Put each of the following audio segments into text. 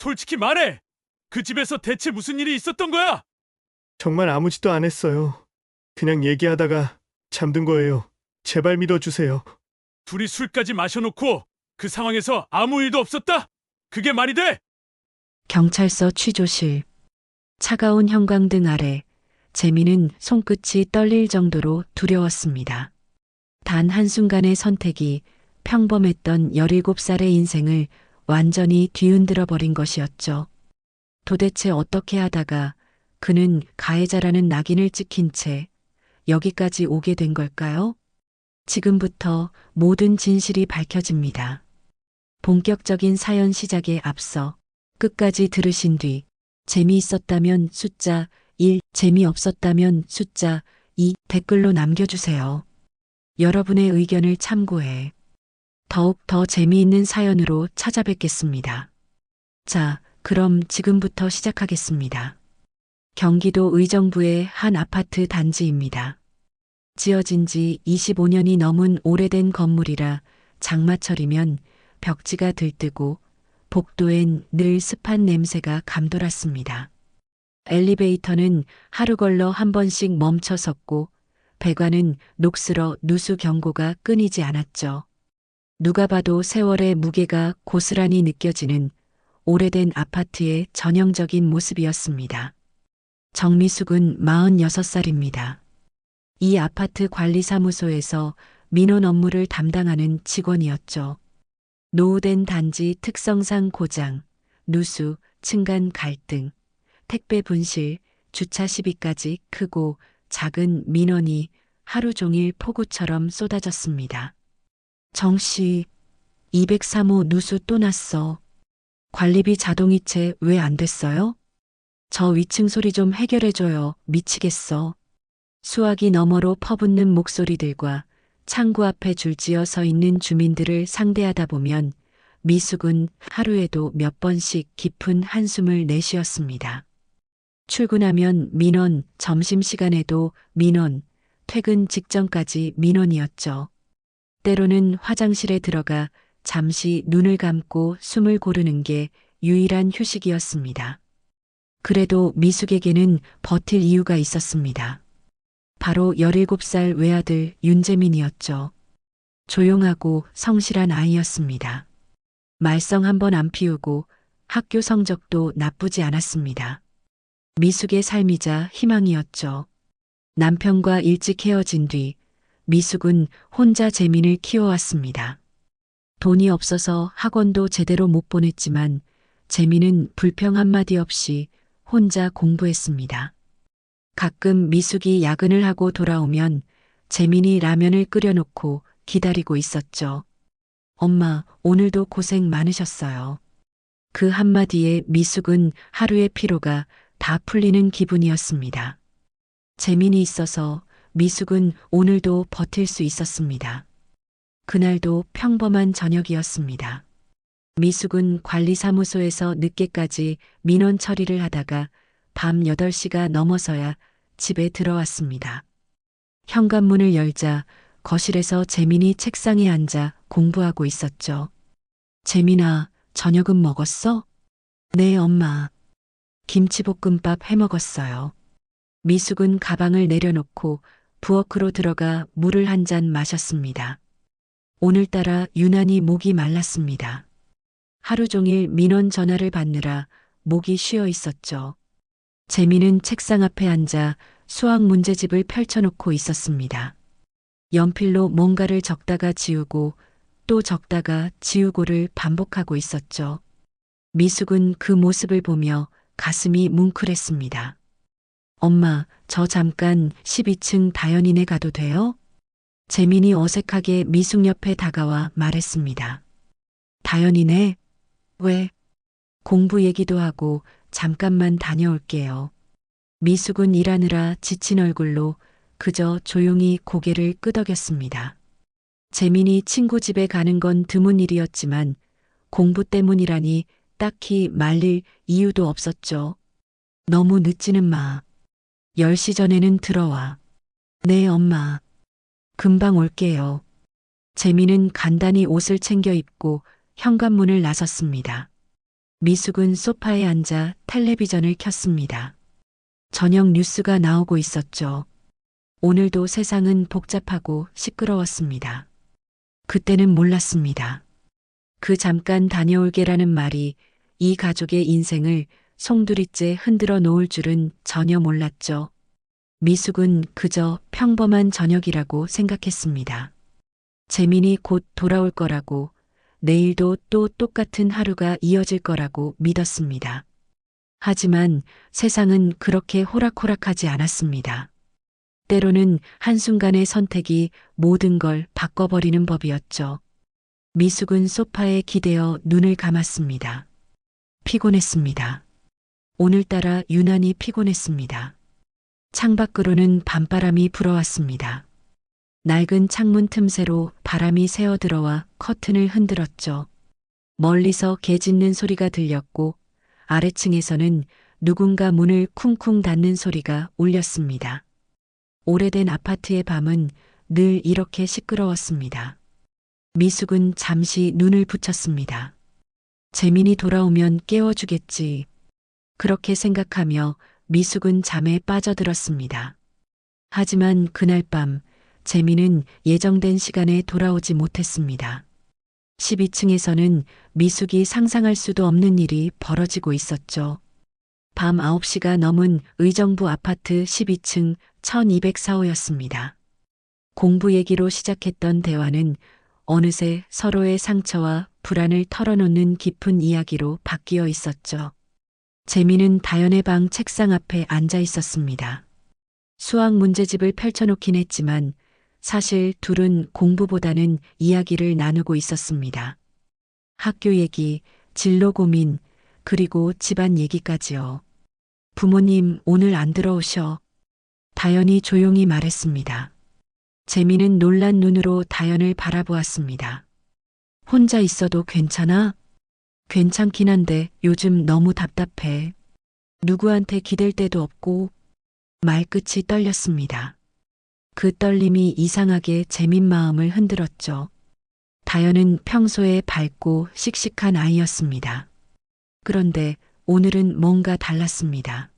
솔직히 말해! 그 집에서 대체 무슨 일이 있었던 거야? 정말 아무 짓도 안 했어요. 그냥 얘기하다가 잠든 거예요. 제발 믿어주세요. 둘이 술까지 마셔놓고 그 상황에서 아무 일도 없었다? 그게 말이 돼? 경찰서 취조실. 차가운 형광등 아래 재미는 손끝이 떨릴 정도로 두려웠습니다. 단 한순간의 선택이 평범했던 17살의 인생을 완전히 뒤흔들어 버린 것이었죠. 도대체 어떻게 하다가 그는 가해자라는 낙인을 찍힌 채 여기까지 오게 된 걸까요? 지금부터 모든 진실이 밝혀집니다. 본격적인 사연 시작에 앞서 끝까지 들으신 뒤 재미있었다면 숫자 1, 재미없었다면 숫자 2 댓글로 남겨주세요. 여러분의 의견을 참고해 더욱 더 재미있는 사연으로 찾아뵙겠습니다. 자, 그럼 지금부터 시작하겠습니다. 경기도 의정부의 한 아파트 단지입니다. 지어진 지 25년이 넘은 오래된 건물이라 장마철이면 벽지가 들뜨고 복도엔 늘 습한 냄새가 감돌았습니다. 엘리베이터는 하루 걸러 한 번씩 멈춰 섰고 배관은 녹슬어 누수 경고가 끊이지 않았죠. 누가 봐도 세월의 무게가 고스란히 느껴지는 오래된 아파트의 전형적인 모습이었습니다. 정미숙은 46살입니다. 이 아파트 관리사무소에서 민원 업무를 담당하는 직원이었죠. 노후된 단지 특성상 고장, 누수, 층간 갈등, 택배 분실, 주차 시비까지 크고 작은 민원이 하루 종일 폭우처럼 쏟아졌습니다. 정씨, 203호 누수 또 났어. 관리비 자동이체 왜 안 됐어요? 저 위층 소리 좀 해결해줘요. 미치겠어. 수화기 너머로 퍼붓는 목소리들과 창구 앞에 줄지어 서 있는 주민들을 상대하다 보면 미숙은 하루에도 몇 번씩 깊은 한숨을 내쉬었습니다. 출근하면 민원, 점심시간에도 민원, 퇴근 직전까지 민원이었죠. 때로는 화장실에 들어가 잠시 눈을 감고 숨을 고르는 게 유일한 휴식이었습니다. 그래도 미숙에게는 버틸 이유가 있었습니다. 바로 17살 외아들 윤재민이었죠. 조용하고 성실한 아이였습니다. 말썽 한 번 안 피우고 학교 성적도 나쁘지 않았습니다. 미숙의 삶이자 희망이었죠. 남편과 일찍 헤어진 뒤 미숙은 혼자 재민을 키워왔습니다. 돈이 없어서 학원도 제대로 못 보냈지만 재민은 불평 한마디 없이 혼자 공부했습니다. 가끔 미숙이 야근을 하고 돌아오면 재민이 라면을 끓여놓고 기다리고 있었죠. 엄마, 오늘도 고생 많으셨어요. 그 한마디에 미숙은 하루의 피로가 다 풀리는 기분이었습니다. 재민이 있어서 미숙은 오늘도 버틸 수 있었습니다. 그날도 평범한 저녁이었습니다. 미숙은 관리사무소에서 늦게까지 민원 처리를 하다가 밤 8시가 넘어서야 집에 들어왔습니다. 현관문을 열자 거실에서 재민이 책상에 앉아 공부하고 있었죠. 재민아, 저녁은 먹었어? 네, 엄마. 김치볶음밥 해 먹었어요. 미숙은 가방을 내려놓고 부엌으로 들어가 물을 한 잔 마셨습니다. 오늘따라 유난히 목이 말랐습니다. 하루 종일 민원 전화를 받느라 목이 쉬어 있었죠. 재민은 책상 앞에 앉아 수학 문제집을 펼쳐놓고 있었습니다. 연필로 뭔가를 적다가 지우고 또 적다가 지우고를 반복하고 있었죠. 미숙은 그 모습을 보며 가슴이 뭉클했습니다. 엄마, 저 잠깐 12층 다현이네 가도 돼요? 재민이 어색하게 미숙 옆에 다가와 말했습니다. 다현이네? 왜? 공부 얘기도 하고 잠깐만 다녀올게요. 미숙은 일하느라 지친 얼굴로 그저 조용히 고개를 끄덕였습니다. 재민이 친구 집에 가는 건 드문 일이었지만 공부 때문이라니 딱히 말릴 이유도 없었죠. 너무 늦지는 마. 10시 전에는 들어와. 네, 엄마. 금방 올게요. 재민은 간단히 옷을 챙겨 입고 현관문을 나섰습니다. 미숙은 소파에 앉아 텔레비전을 켰습니다. 저녁 뉴스가 나오고 있었죠. 오늘도 세상은 복잡하고 시끄러웠습니다. 그때는 몰랐습니다. 그 잠깐 다녀올게라는 말이 이 가족의 인생을 송두리째 흔들어 놓을 줄은 전혀 몰랐죠. 미숙은 그저 평범한 저녁이라고 생각했습니다. 재민이 곧 돌아올 거라고, 내일도 또 똑같은 하루가 이어질 거라고 믿었습니다. 하지만 세상은 그렇게 호락호락하지 않았습니다. 때로는 한순간의 선택이 모든 걸 바꿔버리는 법이었죠. 미숙은 소파에 기대어 눈을 감았습니다. 피곤했습니다. 오늘따라 유난히 피곤했습니다. 창밖으로는 밤바람이 불어왔습니다. 낡은 창문 틈새로 바람이 새어들어와 커튼을 흔들었죠. 멀리서 개 짖는 소리가 들렸고 아래층에서는 누군가 문을 쿵쿵 닫는 소리가 울렸습니다. 오래된 아파트의 밤은 늘 이렇게 시끄러웠습니다. 미숙은 잠시 눈을 붙였습니다. 재민이 돌아오면 깨워주겠지. 그렇게 생각하며 미숙은 잠에 빠져들었습니다. 하지만 그날 밤 재민은 예정된 시간에 돌아오지 못했습니다. 12층에서는 미숙이 상상할 수도 없는 일이 벌어지고 있었죠. 밤 9시가 넘은 의정부 아파트 12층 1204호였습니다. 공부 얘기로 시작했던 대화는 어느새 서로의 상처와 불안을 털어놓는 깊은 이야기로 바뀌어 있었죠. 재민은 다연의 방 책상 앞에 앉아 있었습니다. 수학 문제집을 펼쳐놓긴 했지만 사실 둘은 공부보다는 이야기를 나누고 있었습니다. 학교 얘기, 진로 고민, 그리고 집안 얘기까지요. 부모님 오늘 안 들어오셔. 다연이 조용히 말했습니다. 재민은 놀란 눈으로 다연을 바라보았습니다. 혼자 있어도 괜찮아? 괜찮긴 한데 요즘 너무 답답해. 누구한테 기댈 데도 없고. 말끝이 떨렸습니다. 그 떨림이 이상하게 재민 마음을 흔들었죠. 다연은 평소에 밝고 씩씩한 아이였습니다. 그런데 오늘은 뭔가 달랐습니다.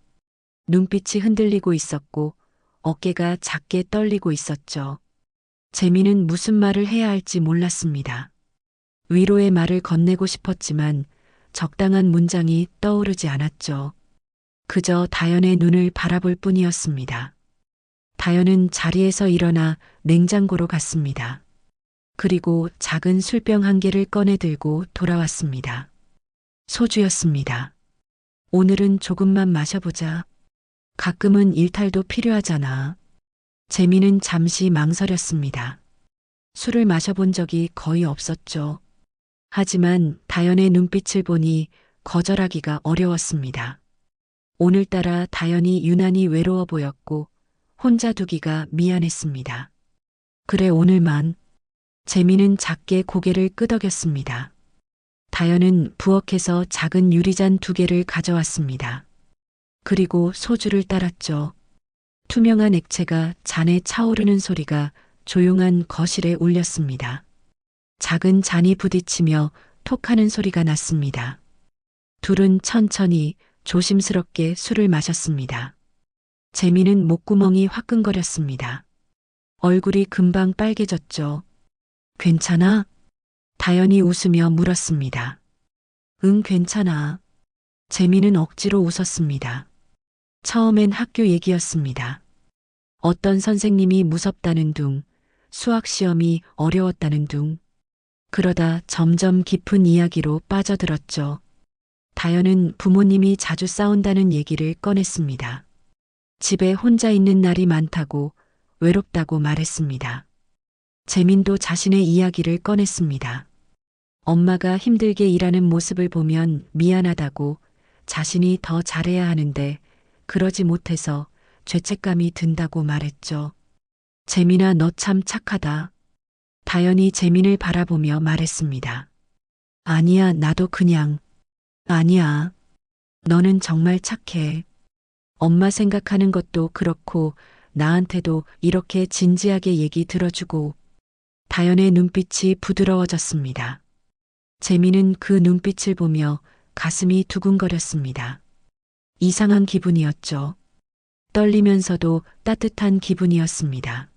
눈빛이 흔들리고 있었고 어깨가 작게 떨리고 있었죠. 재민은 무슨 말을 해야 할지 몰랐습니다. 위로의 말을 건네고 싶었지만 적당한 문장이 떠오르지 않았죠. 그저 다연의 눈을 바라볼 뿐이었습니다. 다연은 자리에서 일어나 냉장고로 갔습니다. 그리고 작은 술병 한 개를 꺼내 들고 돌아왔습니다. 소주였습니다. 오늘은 조금만 마셔보자. 가끔은 일탈도 필요하잖아. 재민은 잠시 망설였습니다. 술을 마셔본 적이 거의 없었죠. 하지만 다연의 눈빛을 보니 거절하기가 어려웠습니다. 오늘따라 다연이 유난히 외로워 보였고 혼자 두기가 미안했습니다. 그래 오늘만. 재민은 작게 고개를 끄덕였습니다. 다연은 부엌에서 작은 유리잔 2개를 가져왔습니다. 그리고 소주를 따랐죠. 투명한 액체가 잔에 차오르는 소리가 조용한 거실에 울렸습니다. 작은 잔이 부딪히며 톡하는 소리가 났습니다. 둘은 천천히 조심스럽게 술을 마셨습니다. 재민은 목구멍이 화끈거렸습니다. 얼굴이 금방 빨개졌죠. 괜찮아? 다연이 웃으며 물었습니다. 응, 괜찮아. 재민은 억지로 웃었습니다. 처음엔 학교 얘기였습니다. 어떤 선생님이 무섭다는 둥, 수학 시험이 어려웠다는 둥. 그러다 점점 깊은 이야기로 빠져들었죠. 다연은 부모님이 자주 싸운다는 얘기를 꺼냈습니다. 집에 혼자 있는 날이 많다고, 외롭다고 말했습니다. 재민도 자신의 이야기를 꺼냈습니다. 엄마가 힘들게 일하는 모습을 보면 미안하다고, 자신이 더 잘해야 하는데 그러지 못해서 죄책감이 든다고 말했죠. 재민아, 너 참 착하다. 다연이 재민을 바라보며 말했습니다. 아니야, 나도 그냥. 아니야. 너는 정말 착해. 엄마 생각하는 것도 그렇고 나한테도 이렇게 진지하게 얘기 들어주고. 다연의 눈빛이 부드러워졌습니다. 재민은 그 눈빛을 보며 가슴이 두근거렸습니다. 이상한 기분이었죠. 떨리면서도 따뜻한 기분이었습니다.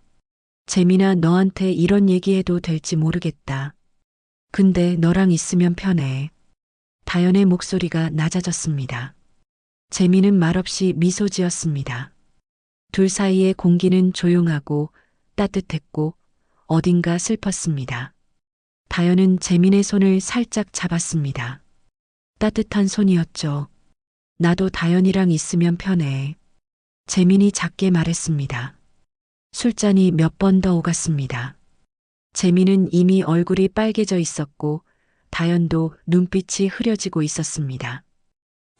재민아, 너한테 이런 얘기해도 될지 모르겠다. 근데 너랑 있으면 편해. 다연의 목소리가 낮아졌습니다. 재민은 말없이 미소 지었습니다. 둘 사이의 공기는 조용하고 따뜻했고 어딘가 슬펐습니다. 다연은 재민의 손을 살짝 잡았습니다. 따뜻한 손이었죠. 나도 다연이랑 있으면 편해. 재민이 작게 말했습니다. 술잔이 몇 번 더 오갔습니다. 재민은 이미 얼굴이 빨개져 있었고 다연도 눈빛이 흐려지고 있었습니다.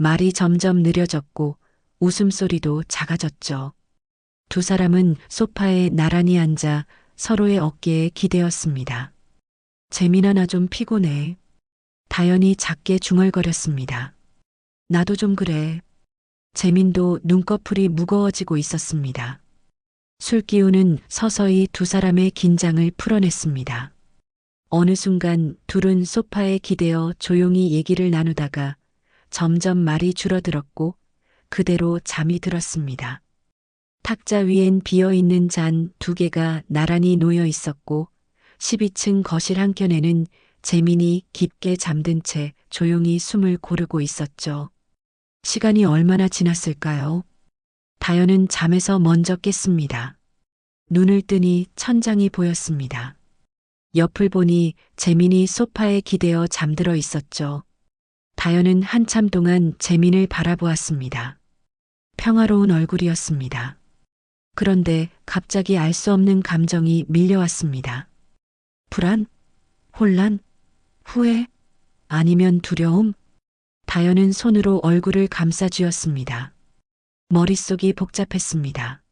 말이 점점 느려졌고 웃음소리도 작아졌죠. 두 사람은 소파에 나란히 앉아 서로의 어깨에 기대었습니다. 재민아, 나 좀 피곤해. 다연이 작게 중얼거렸습니다. 나도 좀 그래. 재민도 눈꺼풀이 무거워지고 있었습니다. 술기운은 서서히 두 사람의 긴장을 풀어냈습니다. 어느 순간 둘은 소파에 기대어 조용히 얘기를 나누다가 점점 말이 줄어들었고 그대로 잠이 들었습니다. 탁자 위엔 비어있는 잔 2개가 나란히 놓여 있었고 12층 거실 한켠에는 재민이 깊게 잠든 채 조용히 숨을 고르고 있었죠. 시간이 얼마나 지났을까요? 다연은 잠에서 먼저 깼습니다. 눈을 뜨니 천장이 보였습니다. 옆을 보니 재민이 소파에 기대어 잠들어 있었죠. 다연은 한참 동안 재민을 바라보았습니다. 평화로운 얼굴이었습니다. 그런데 갑자기 알 수 없는 감정이 밀려왔습니다. 불안? 혼란? 후회? 아니면 두려움? 다연은 손으로 얼굴을 감싸쥐었습니다. 머릿속이 복잡했습니다.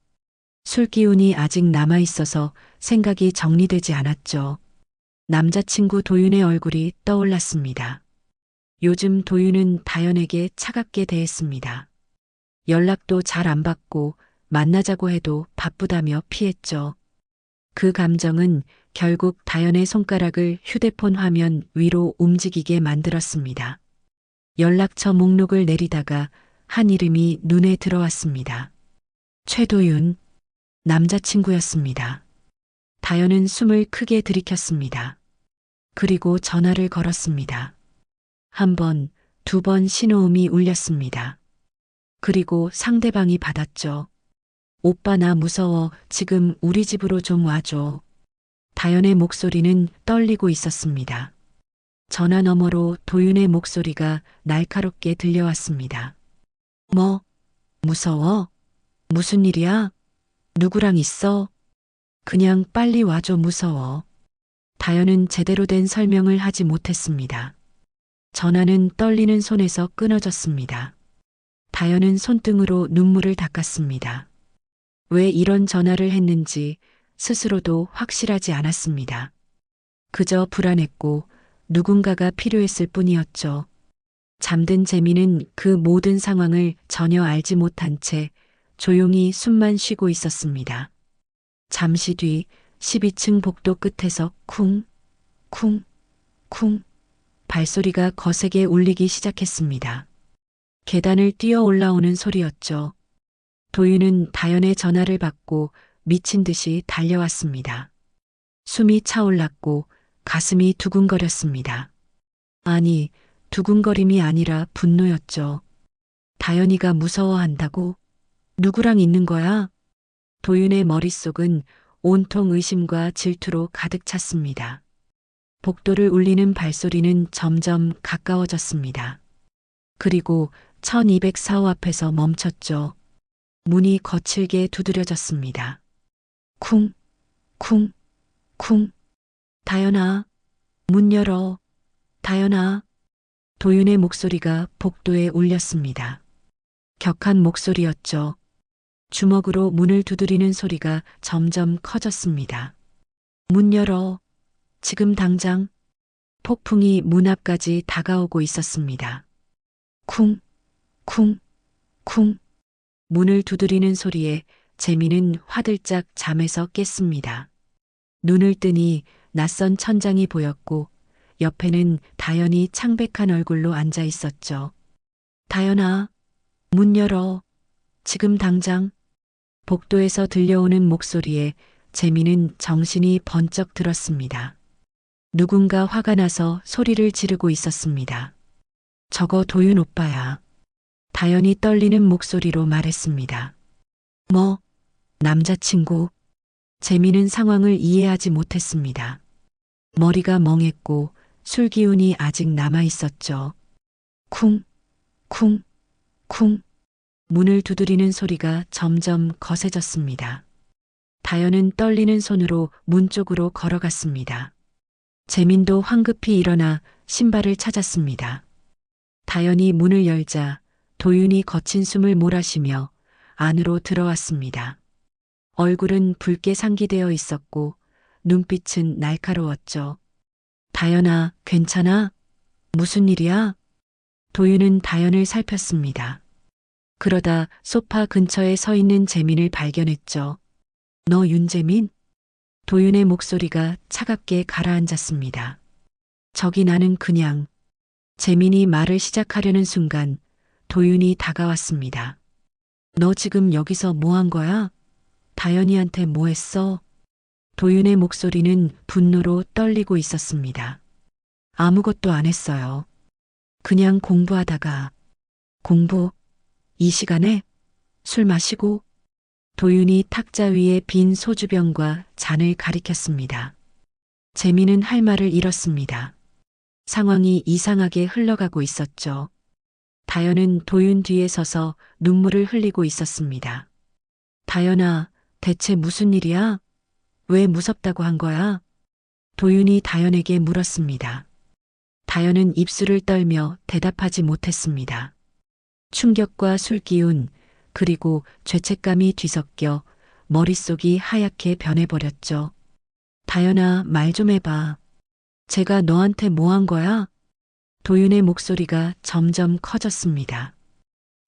술기운이 아직 남아있어서 생각이 정리되지 않았죠. 남자친구 도윤의 얼굴이 떠올랐습니다. 요즘 도윤은 다연에게 차갑게 대했습니다. 연락도 잘 안 받고 만나자고 해도 바쁘다며 피했죠. 그 감정은 결국 다연의 손가락을 휴대폰 화면 위로 움직이게 만들었습니다. 연락처 목록을 내리다가 한 이름이 눈에 들어왔습니다. 최도윤, 남자친구였습니다. 다연은 숨을 크게 들이켰습니다. 그리고 전화를 걸었습니다. 1번, 2번 신호음이 울렸습니다. 그리고 상대방이 받았죠. 오빠, 나 무서워. 지금 우리 집으로 좀 와줘. 다연의 목소리는 떨리고 있었습니다. 전화 너머로 도윤의 목소리가 날카롭게 들려왔습니다. 뭐? 무서워? 무슨 일이야? 누구랑 있어? 그냥 빨리 와줘. 무서워. 다연은 제대로 된 설명을 하지 못했습니다. 전화는 떨리는 손에서 끊어졌습니다. 다연은 손등으로 눈물을 닦았습니다. 왜 이런 전화를 했는지 스스로도 확실하지 않았습니다. 그저 불안했고 누군가가 필요했을 뿐이었죠. 잠든 재민은 그 모든 상황을 전혀 알지 못한 채 조용히 숨만 쉬고 있었습니다. 잠시 뒤 12층 복도 끝에서 쿵, 쿵, 쿵 발소리가 거세게 울리기 시작했습니다. 계단을 뛰어 올라오는 소리였죠. 도윤은 다연의 전화를 받고 미친 듯이 달려왔습니다. 숨이 차올랐고 가슴이 두근거렸습니다. 아니, 두근거림이 아니라 분노였죠. 다연이가 무서워한다고? 누구랑 있는 거야? 도윤의 머릿속은 온통 의심과 질투로 가득 찼습니다. 복도를 울리는 발소리는 점점 가까워졌습니다. 그리고 1204호 앞에서 멈췄죠. 문이 거칠게 두드려졌습니다. 쿵, 쿵, 쿵. 다연아, 문 열어. 다연아. 도윤의 목소리가 복도에 울렸습니다. 격한 목소리였죠. 주먹으로 문을 두드리는 소리가 점점 커졌습니다. 문 열어. 지금 당장. 폭풍이 문 앞까지 다가오고 있었습니다. 쿵, 쿵, 쿵. 문을 두드리는 소리에 재민은 화들짝 잠에서 깼습니다. 눈을 뜨니 낯선 천장이 보였고 옆에는 다연이 창백한 얼굴로 앉아 있었죠. 다연아, 문 열어. 지금 당장. 복도에서 들려오는 목소리에 재미는 정신이 번쩍 들었습니다. 누군가 화가 나서 소리를 지르고 있었습니다. 저거 도윤 오빠야. 다연이 떨리는 목소리로 말했습니다. 뭐, 남자친구? 재미는 상황을 이해하지 못했습니다. 머리가 멍했고 술 기운이 아직 남아 있었죠. 쿵, 쿵, 쿵. 문을 두드리는 소리가 점점 거세졌습니다. 다연은 떨리는 손으로 문 쪽으로 걸어갔습니다. 재민도 황급히 일어나 신발을 찾았습니다. 다연이 문을 열자 도윤이 거친 숨을 몰아쉬며 안으로 들어왔습니다. 얼굴은 붉게 상기되어 있었고 눈빛은 날카로웠죠. 다연아, 괜찮아? 무슨 일이야? 도윤은 다연을 살폈습니다. 그러다 소파 근처에 서 있는 재민을 발견했죠. 너 윤재민? 도윤의 목소리가 차갑게 가라앉았습니다. 저기 나는 그냥. 재민이 말을 시작하려는 순간 도윤이 다가왔습니다. 너 지금 여기서 뭐 한 거야? 다연이한테 뭐 했어? 도윤의 목소리는 분노로 떨리고 있었습니다. 아무것도 안 했어요. 그냥 공부하다가. 공부? 이 시간에? 술 마시고? 도윤이 탁자 위에 빈 소주병과 잔을 가리켰습니다. 재미는 할 말을 잃었습니다. 상황이 이상하게 흘러가고 있었죠. 다연은 도윤 뒤에 서서 눈물을 흘리고 있었습니다. 다연아, 대체 무슨 일이야? 왜 무섭다고 한 거야? 도윤이 다연에게 물었습니다. 다연은 입술을 떨며 대답하지 못했습니다. 충격과 술기운, 그리고 죄책감이 뒤섞여 머릿속이 하얗게 변해버렸죠. 다연아, 말 좀 해봐. 제가 너한테 뭐 한 거야? 도윤의 목소리가 점점 커졌습니다.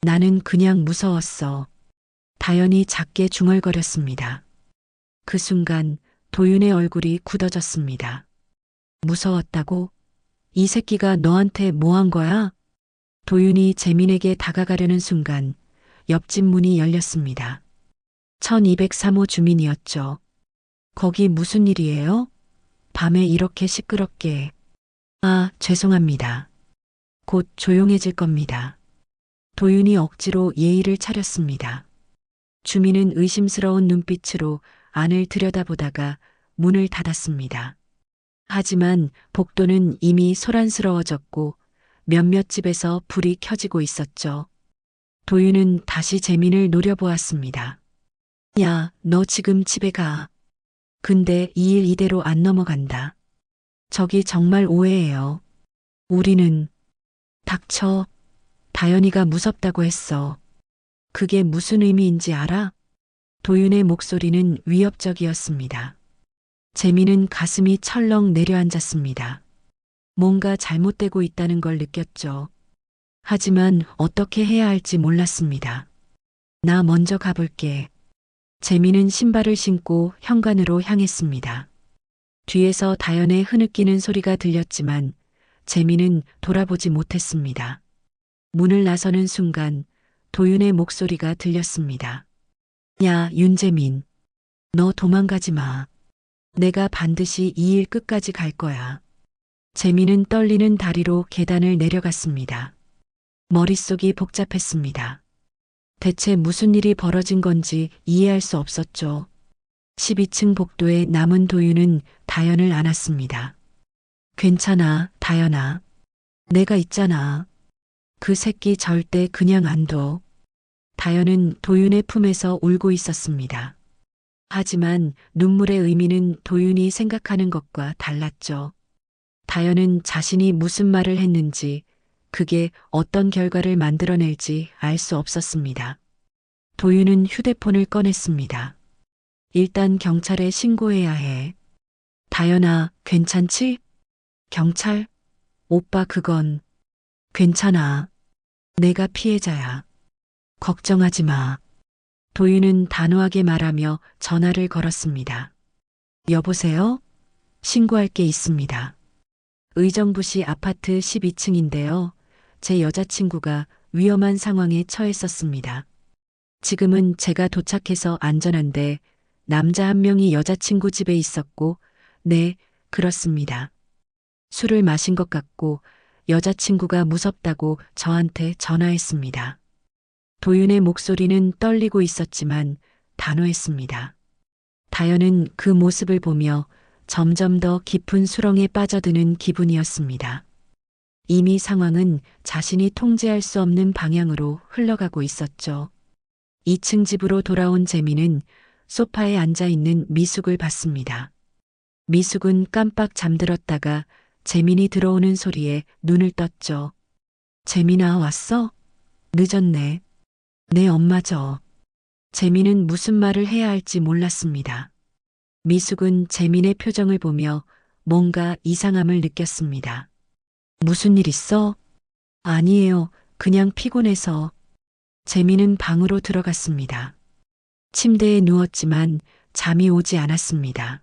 나는 그냥 무서웠어. 다연이 작게 중얼거렸습니다. 그 순간 도윤의 얼굴이 굳어졌습니다. 무서웠다고? 이 새끼가 너한테 뭐 한 거야? 도윤이 재민에게 다가가려는 순간 옆집 문이 열렸습니다. 1203호 주민이었죠. 거기 무슨 일이에요? 밤에 이렇게 시끄럽게. 아, 죄송합니다. 곧 조용해질 겁니다. 도윤이 억지로 예의를 차렸습니다. 주민은 의심스러운 눈빛으로 안을 들여다보다가 문을 닫았습니다. 하지만 복도는 이미 소란스러워졌고 몇몇 집에서 불이 켜지고 있었죠. 도윤은 다시 재민을 노려보았습니다. 야, 너 지금 집에 가. 근데 이 일 이대로 안 넘어간다. 저기 정말 오해예요. 우리는. 닥쳐. 다연이가 무섭다고 했어. 그게 무슨 의미인지 알아? 도윤의 목소리는 위협적이었습니다. 재민은 가슴이 철렁 내려앉았습니다. 뭔가 잘못되고 있다는 걸 느꼈죠. 하지만 어떻게 해야 할지 몰랐습니다. 나 먼저 가볼게. 재민은 신발을 신고 현관으로 향했습니다. 뒤에서 다연의 흐느끼는 소리가 들렸지만 재민은 돌아보지 못했습니다. 문을 나서는 순간 도윤의 목소리가 들렸습니다. 야, 윤재민. 너 도망가지 마. 내가 반드시 이 일 끝까지 갈 거야. 재민은 떨리는 다리로 계단을 내려갔습니다. 머릿속이 복잡했습니다. 대체 무슨 일이 벌어진 건지 이해할 수 없었죠. 12층 복도에 남은 도윤은 다연을 안았습니다. 괜찮아, 다연아. 내가 있잖아. 그 새끼 절대 그냥 안 둬. 다연은 도윤의 품에서 울고 있었습니다. 하지만 눈물의 의미는 도윤이 생각하는 것과 달랐죠. 다연은 자신이 무슨 말을 했는지, 그게 어떤 결과를 만들어낼지 알 수 없었습니다. 도윤은 휴대폰을 꺼냈습니다. 일단 경찰에 신고해야 해. 다연아, 괜찮지? 경찰? 오빠 그건. 괜찮아. 내가 피해자야. 걱정하지 마. 도윤은 단호하게 말하며 전화를 걸었습니다. 여보세요? 신고할 게 있습니다. 의정부시 아파트 12층인데요. 제 여자친구가 위험한 상황에 처했었습니다. 지금은 제가 도착해서 안전한데 남자 한 명이 여자친구 집에 있었고, 네, 그렇습니다. 술을 마신 것 같고 여자친구가 무섭다고 저한테 전화했습니다. 도윤의 목소리는 떨리고 있었지만 단호했습니다. 다현은 그 모습을 보며 점점 더 깊은 수렁에 빠져드는 기분이었습니다. 이미 상황은 자신이 통제할 수 없는 방향으로 흘러가고 있었죠. 2층 집으로 돌아온 재민은 소파에 앉아 있는 미숙을 봤습니다. 미숙은 깜빡 잠들었다가 재민이 들어오는 소리에 눈을 떴죠. 재민아, 왔어? 늦었네. 네, 엄마죠. 재민은 무슨 말을 해야 할지 몰랐습니다. 미숙은 재민의 표정을 보며 뭔가 이상함을 느꼈습니다. 무슨 일 있어? 아니에요. 그냥 피곤해서. 재민은 방으로 들어갔습니다. 침대에 누웠지만 잠이 오지 않았습니다.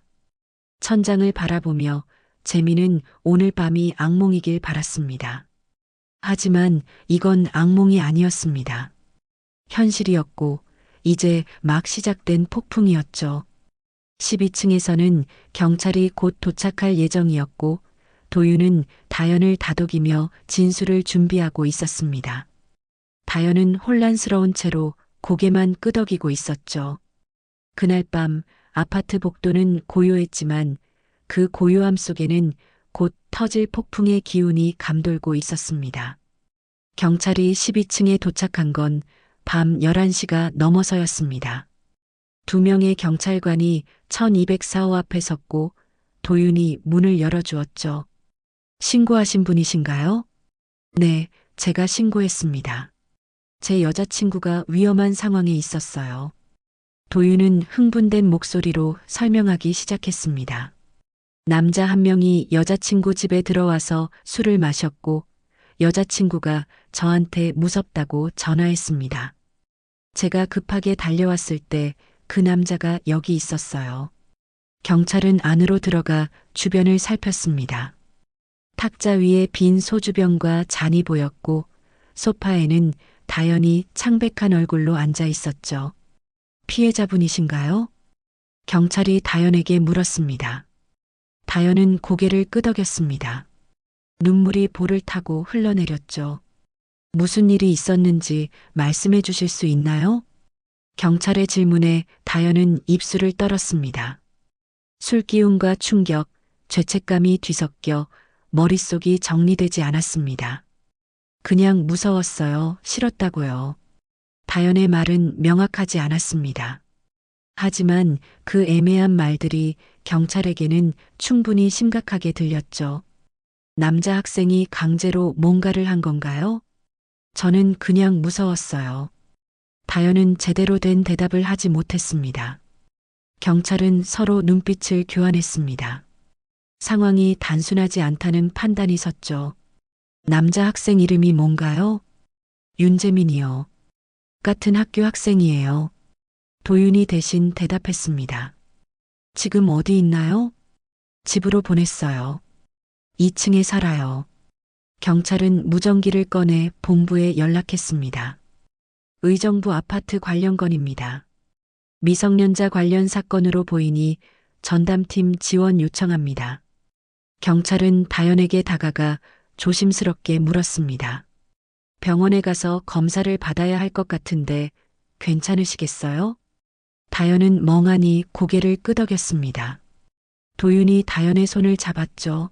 천장을 바라보며 재민은 오늘 밤이 악몽이길 바랐습니다. 하지만 이건 악몽이 아니었습니다. 현실이었고 이제 막 시작된 폭풍이었죠. 12층에서는 경찰이 곧 도착할 예정이었고 도윤은 다현을 다독이며 진술을 준비하고 있었습니다. 다현은 혼란스러운 채로 고개만 끄덕이고 있었죠. 그날 밤 아파트 복도는 고요했지만 그 고요함 속에는 곧 터질 폭풍의 기운이 감돌고 있었습니다. 경찰이 12층에 도착한 건 밤 11시가 넘어서였습니다. 2명의 경찰관이 1204호 앞에 섰고 도윤이 문을 열어주었죠. 신고하신 분이신가요? 네, 제가 신고했습니다. 제 여자친구가 위험한 상황에 있었어요. 도윤은 흥분된 목소리로 설명하기 시작했습니다. 남자 한 명이 여자친구 집에 들어와서 술을 마셨고 여자친구가 저한테 무섭다고 전화했습니다. 제가 급하게 달려왔을 때 그 남자가 여기 있었어요. 경찰은 안으로 들어가 주변을 살폈습니다. 탁자 위에 빈 소주병과 잔이 보였고 소파에는 다현이 창백한 얼굴로 앉아 있었죠. 피해자분이신가요? 경찰이 다현에게 물었습니다. 다현은 고개를 끄덕였습니다. 눈물이 볼을 타고 흘러내렸죠. 무슨 일이 있었는지 말씀해 주실 수 있나요? 경찰의 질문에 다현은 입술을 떨었습니다. 술기운과 충격, 죄책감이 뒤섞여 머릿속이 정리되지 않았습니다. 그냥 무서웠어요. 싫었다고요. 다현의 말은 명확하지 않았습니다. 하지만 그 애매한 말들이 경찰에게는 충분히 심각하게 들렸죠. 남자 학생이 강제로 뭔가를 한 건가요? 저는 그냥 무서웠어요. 다현은 제대로 된 대답을 하지 못했습니다. 경찰은 서로 눈빛을 교환했습니다. 상황이 단순하지 않다는 판단이 섰죠. 남자 학생 이름이 뭔가요? 윤재민이요. 같은 학교 학생이에요. 도윤이 대신 대답했습니다. 지금 어디 있나요? 집으로 보냈어요. 2층에 살아요. 경찰은 무전기를 꺼내 본부에 연락했습니다. 의정부 아파트 관련 건입니다. 미성년자 관련 사건으로 보이니 전담팀 지원 요청합니다. 경찰은 다현에게 다가가 조심스럽게 물었습니다. 병원에 가서 검사를 받아야 할 것 같은데 괜찮으시겠어요? 다현은 멍하니 고개를 끄덕였습니다. 도윤이 다현의 손을 잡았죠.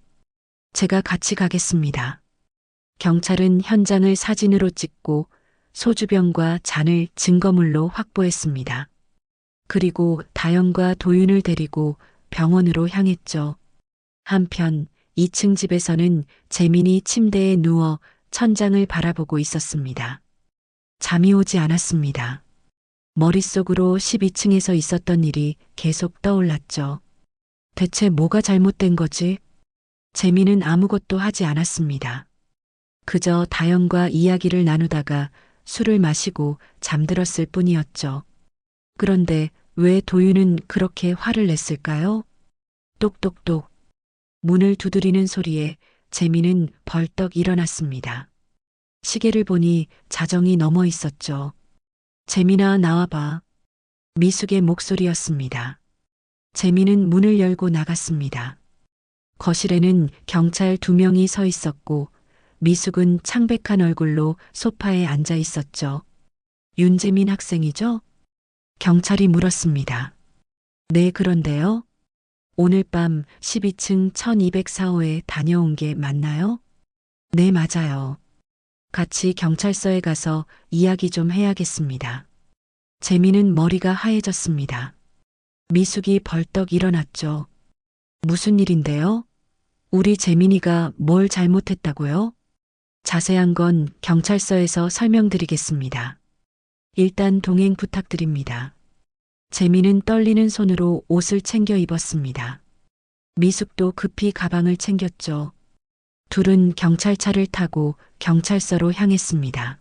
제가 같이 가겠습니다. 경찰은 현장을 사진으로 찍고 소주병과 잔을 증거물로 확보했습니다. 그리고 다현과 도윤을 데리고 병원으로 향했죠. 한편 2층 집에서는 재민이 침대에 누워 천장을 바라보고 있었습니다. 잠이 오지 않았습니다. 머릿속으로 12층에서 있었던 일이 계속 떠올랐죠. 대체 뭐가 잘못된 거지? 재민은 아무것도 하지 않았습니다. 그저 다현과 이야기를 나누다가 술을 마시고 잠들었을 뿐이었죠. 그런데 왜 도윤은 그렇게 화를 냈을까요? 똑똑똑. 문을 두드리는 소리에 재민은 벌떡 일어났습니다. 시계를 보니 자정이 넘어 있었죠. 재민아, 나와봐. 미숙의 목소리였습니다. 재민은 문을 열고 나갔습니다. 거실에는 경찰 2명이 서 있었고 미숙은 창백한 얼굴로 소파에 앉아 있었죠. 윤재민 학생이죠? 경찰이 물었습니다. 네, 그런데요. 오늘 밤 12층 1204호에 다녀온 게 맞나요? 네, 맞아요. 같이 경찰서에 가서 이야기 좀 해야겠습니다. 재민은 머리가 하얘졌습니다. 미숙이 벌떡 일어났죠. 무슨 일인데요? 우리 재민이가 뭘 잘못했다고요? 자세한 건 경찰서에서 설명드리겠습니다. 일단 동행 부탁드립니다. 재민은 떨리는 손으로 옷을 챙겨 입었습니다. 미숙도 급히 가방을 챙겼죠. 둘은 경찰차를 타고 경찰서로 향했습니다.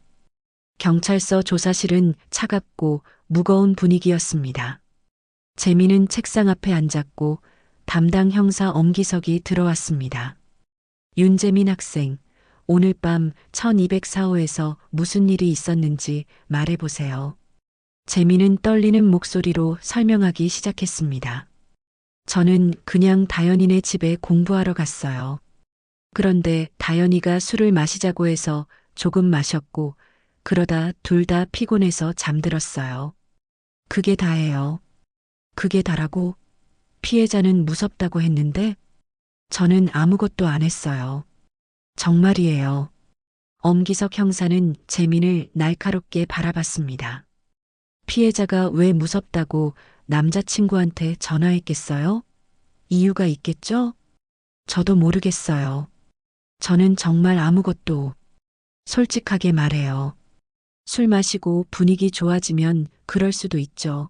경찰서 조사실은 차갑고 무거운 분위기였습니다. 재민은 책상 앞에 앉았고 담당 형사 엄기석이 들어왔습니다. 윤재민 학생, 오늘 밤 1204호에서 무슨 일이 있었는지 말해보세요. 재민은 떨리는 목소리로 설명하기 시작했습니다. 저는 그냥 다연이네 집에 공부하러 갔어요. 그런데 다연이가 술을 마시자고 해서 조금 마셨고 그러다 둘 다 피곤해서 잠들었어요. 그게 다예요. 그게 다라고? 피해자는 무섭다고 했는데 저는 아무것도 안 했어요. 정말이에요. 엄기석 형사는 재민을 날카롭게 바라봤습니다. 피해자가 왜 무섭다고 남자친구한테 전화했겠어요? 이유가 있겠죠? 저도 모르겠어요. 저는 정말 아무것도. 솔직하게 말해요. 술 마시고 분위기 좋아지면 그럴 수도 있죠.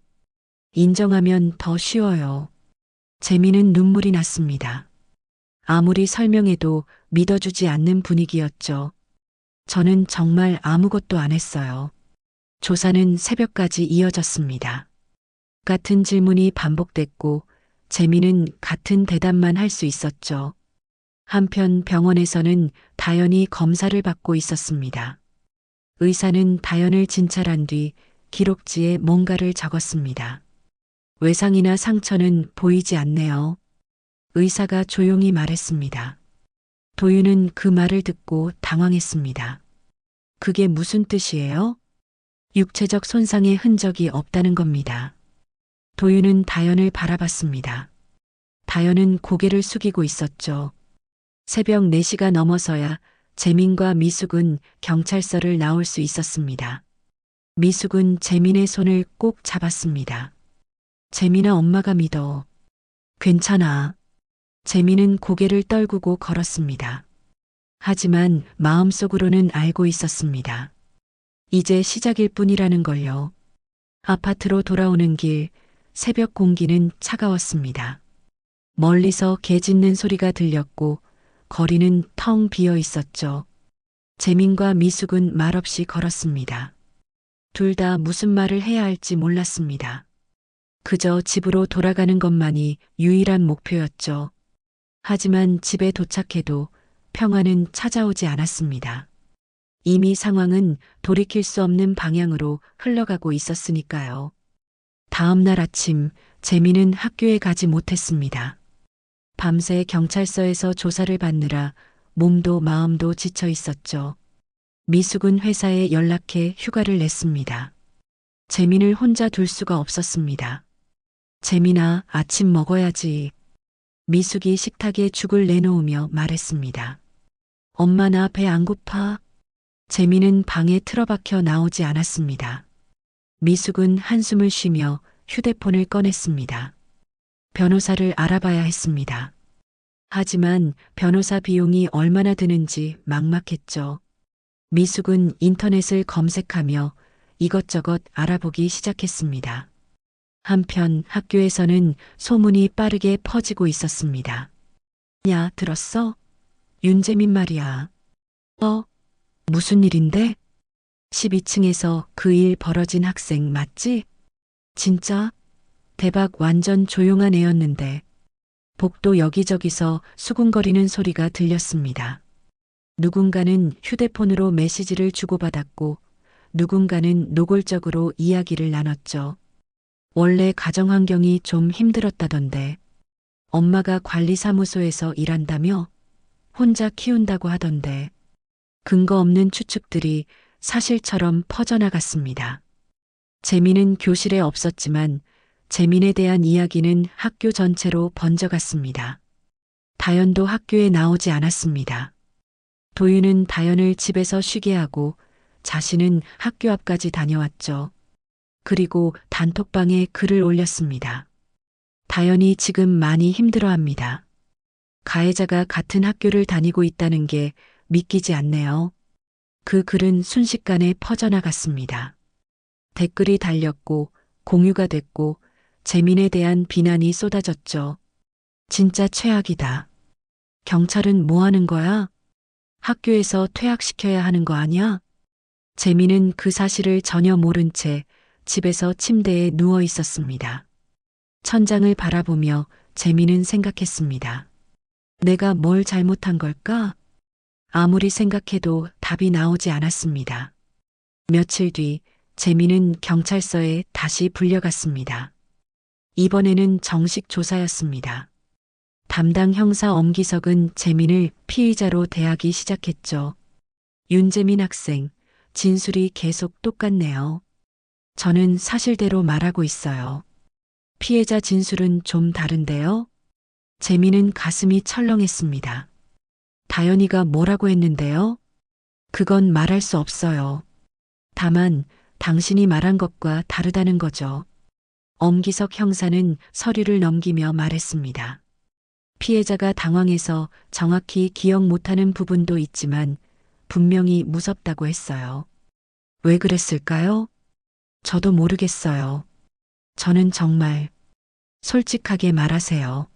인정하면 더 쉬워요. 재민은 눈물이 났습니다. 아무리 설명해도 믿어주지 않는 분위기였죠. 저는 정말 아무것도 안 했어요. 조사는 새벽까지 이어졌습니다. 같은 질문이 반복됐고 재민은 같은 대답만 할 수 있었죠. 한편 병원에서는 다연이 검사를 받고 있었습니다. 의사는 다연을 진찰한 뒤 기록지에 뭔가를 적었습니다. 외상이나 상처는 보이지 않네요. 의사가 조용히 말했습니다. 도윤은 그 말을 듣고 당황했습니다. 그게 무슨 뜻이에요? 육체적 손상의 흔적이 없다는 겁니다. 도윤은 다연을 바라봤습니다. 다연은 고개를 숙이고 있었죠. 새벽 4시가 넘어서야 재민과 미숙은 경찰서를 나올 수 있었습니다. 미숙은 재민의 손을 꼭 잡았습니다. 재민아, 엄마가 믿어. 괜찮아. 재민은 고개를 떨구고 걸었습니다. 하지만 마음속으로는 알고 있었습니다. 이제 시작일 뿐이라는 걸요. 아파트로 돌아오는 길, 새벽 공기는 차가웠습니다. 멀리서 개 짖는 소리가 들렸고 거리는 텅 비어 있었죠. 재민과 미숙은 말없이 걸었습니다. 둘 다 무슨 말을 해야 할지 몰랐습니다. 그저 집으로 돌아가는 것만이 유일한 목표였죠. 하지만 집에 도착해도 평화는 찾아오지 않았습니다. 이미 상황은 돌이킬 수 없는 방향으로 흘러가고 있었으니까요. 다음 날 아침, 재민은 학교에 가지 못했습니다. 밤새 경찰서에서 조사를 받느라 몸도 마음도 지쳐 있었죠. 미숙은 회사에 연락해 휴가를 냈습니다. 재민을 혼자 둘 수가 없었습니다. 재민아, 아침 먹어야지. 미숙이 식탁에 죽을 내놓으며 말했습니다. 엄마, 나 배 안 고파? 재민은 방에 틀어박혀 나오지 않았습니다. 미숙은 한숨을 쉬며 휴대폰을 꺼냈습니다. 변호사를 알아봐야 했습니다. 하지만 변호사 비용이 얼마나 드는지 막막했죠. 미숙은 인터넷을 검색하며 이것저것 알아보기 시작했습니다. 한편 학교에서는 소문이 빠르게 퍼지고 있었습니다. 야, 들었어? 윤재민 말이야. 무슨 일인데? 12층에서 그 일 벌어진 학생 맞지? 진짜? 대박, 완전 조용한 애였는데. 복도 여기저기서 수군거리는 소리가 들렸습니다. 누군가는 휴대폰으로 메시지를 주고받았고 누군가는 노골적으로 이야기를 나눴죠. 원래 가정 환경이 좀 힘들었다던데 엄마가 관리사무소에서 일한다며 혼자 키운다고 하던데 근거 없는 추측들이 사실처럼 퍼져나갔습니다. 재민은 교실에 없었지만 재민에 대한 이야기는 학교 전체로 번져갔습니다. 다연도 학교에 나오지 않았습니다. 도윤은 다연을 집에서 쉬게 하고 자신은 학교 앞까지 다녀왔죠. 그리고 단톡방에 글을 올렸습니다. 다연이 지금 많이 힘들어합니다. 가해자가 같은 학교를 다니고 있다는 게 믿기지 않네요. 그 글은 순식간에 퍼져나갔습니다. 댓글이 달렸고 공유가 됐고 재민에 대한 비난이 쏟아졌죠. 진짜 최악이다. 경찰은 뭐 하는 거야? 학교에서 퇴학시켜야 하는 거 아니야? 재민은 그 사실을 전혀 모른 채 집에서 침대에 누워 있었습니다. 천장을 바라보며 재민은 생각했습니다. 내가 뭘 잘못한 걸까? 아무리 생각해도 답이 나오지 않았습니다. 며칠 뒤 재민은 경찰서에 다시 불려갔습니다. 이번에는 정식 조사였습니다. 담당 형사 엄기석은 재민을 피의자로 대하기 시작했죠. 윤재민 학생, 진술이 계속 똑같네요. 저는 사실대로 말하고 있어요. 피해자 진술은 좀 다른데요? 재민은 가슴이 철렁했습니다. 다연이가 뭐라고 했는데요? 그건 말할 수 없어요. 다만 당신이 말한 것과 다르다는 거죠. 엄기석 형사는 서류를 넘기며 말했습니다. 피해자가 당황해서 정확히 기억 못하는 부분도 있지만 분명히 무섭다고 했어요. 왜 그랬을까요? 저도 모르겠어요. 저는 정말 솔직하게 말하세요.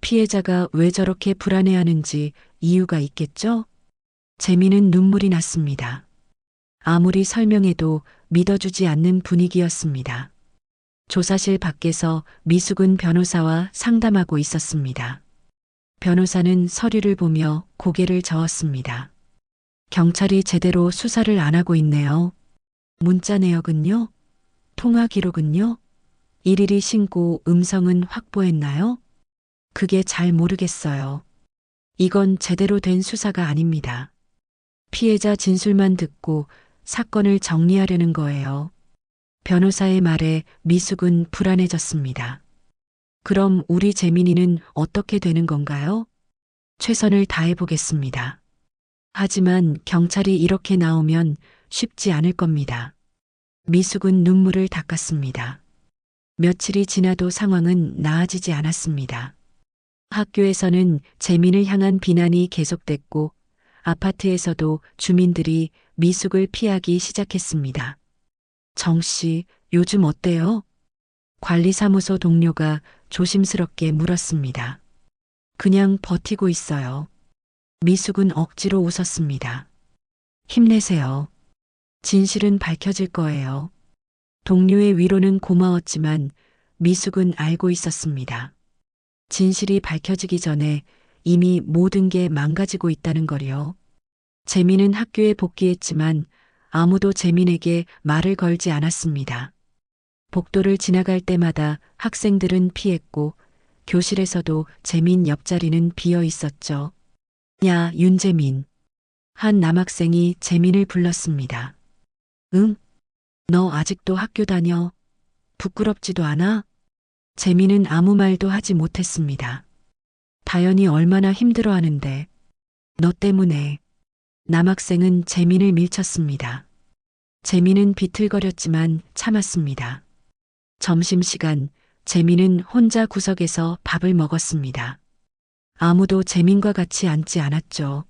피해자가 왜 저렇게 불안해하는지 이유가 있겠죠? 재민은 눈물이 났습니다. 아무리 설명해도 믿어주지 않는 분위기였습니다. 조사실 밖에서 미숙은 변호사와 상담하고 있었습니다. 변호사는 서류를 보며 고개를 저었습니다. 경찰이 제대로 수사를 안 하고 있네요. 문자 내역은요? 통화 기록은요? 일일이 신고 음성은 확보했나요? 그게 잘 모르겠어요. 이건 제대로 된 수사가 아닙니다. 피해자 진술만 듣고 사건을 정리하려는 거예요. 변호사의 말에 미숙은 불안해졌습니다. 그럼 우리 재민이는 어떻게 되는 건가요? 최선을 다해보겠습니다. 하지만 경찰이 이렇게 나오면 쉽지 않을 겁니다. 미숙은 눈물을 닦았습니다. 며칠이 지나도 상황은 나아지지 않았습니다. 학교에서는 재민을 향한 비난이 계속됐고 아파트에서도 주민들이 미숙을 피하기 시작했습니다. 정 씨, 요즘 어때요? 관리사무소 동료가 조심스럽게 물었습니다. 그냥 버티고 있어요. 미숙은 억지로 웃었습니다. 힘내세요. 진실은 밝혀질 거예요. 동료의 위로는 고마웠지만 미숙은 알고 있었습니다. 진실이 밝혀지기 전에 이미 모든 게 망가지고 있다는 거요. 재민은 학교에 복귀했지만 아무도 재민에게 말을 걸지 않았습니다. 복도를 지나갈 때마다 학생들은 피했고 교실에서도 재민 옆자리는 비어 있었죠. 야, 윤재민. 한 남학생이 재민을 불렀습니다. 응? 너 아직도 학교 다녀? 부끄럽지도 않아? 재민은 아무 말도 하지 못했습니다. 다연이 얼마나 힘들어하는데. 너 때문에. 남학생은 재민을 밀쳤습니다. 재민은 비틀거렸지만 참았습니다. 점심시간 재민은 혼자 구석에서 밥을 먹었습니다. 아무도 재민과 같이 앉지 않았죠.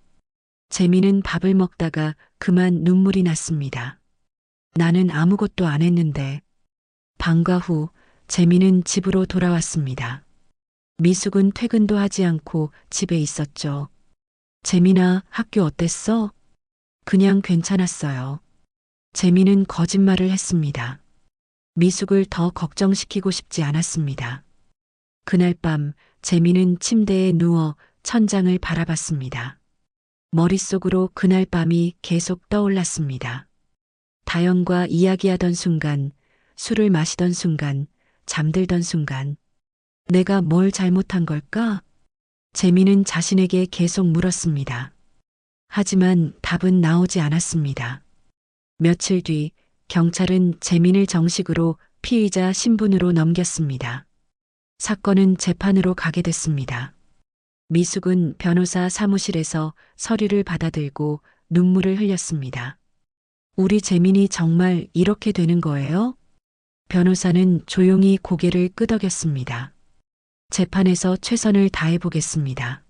재민은 밥을 먹다가 그만 눈물이 났습니다. 나는 아무것도 안 했는데. 방과 후 재민은 집으로 돌아왔습니다. 미숙은 퇴근도 하지 않고 집에 있었죠. 재민아, 학교 어땠어? 그냥 괜찮았어요. 재민은 거짓말을 했습니다. 미숙을 더 걱정시키고 싶지 않았습니다. 그날 밤 재민은 침대에 누워 천장을 바라봤습니다. 머릿속으로 그날 밤이 계속 떠올랐습니다. 다연과 이야기하던 순간, 술을 마시던 순간, 잠들던 순간, 내가 뭘 잘못한 걸까? 재민은 자신에게 계속 물었습니다. 하지만 답은 나오지 않았습니다. 며칠 뒤 경찰은 재민을 정식으로 피의자 신분으로 넘겼습니다. 사건은 재판으로 가게 됐습니다. 미숙은 변호사 사무실에서 서류를 받아들고 눈물을 흘렸습니다. 우리 재민이 정말 이렇게 되는 거예요? 변호사는 조용히 고개를 끄덕였습니다. 재판에서 최선을 다해보겠습니다.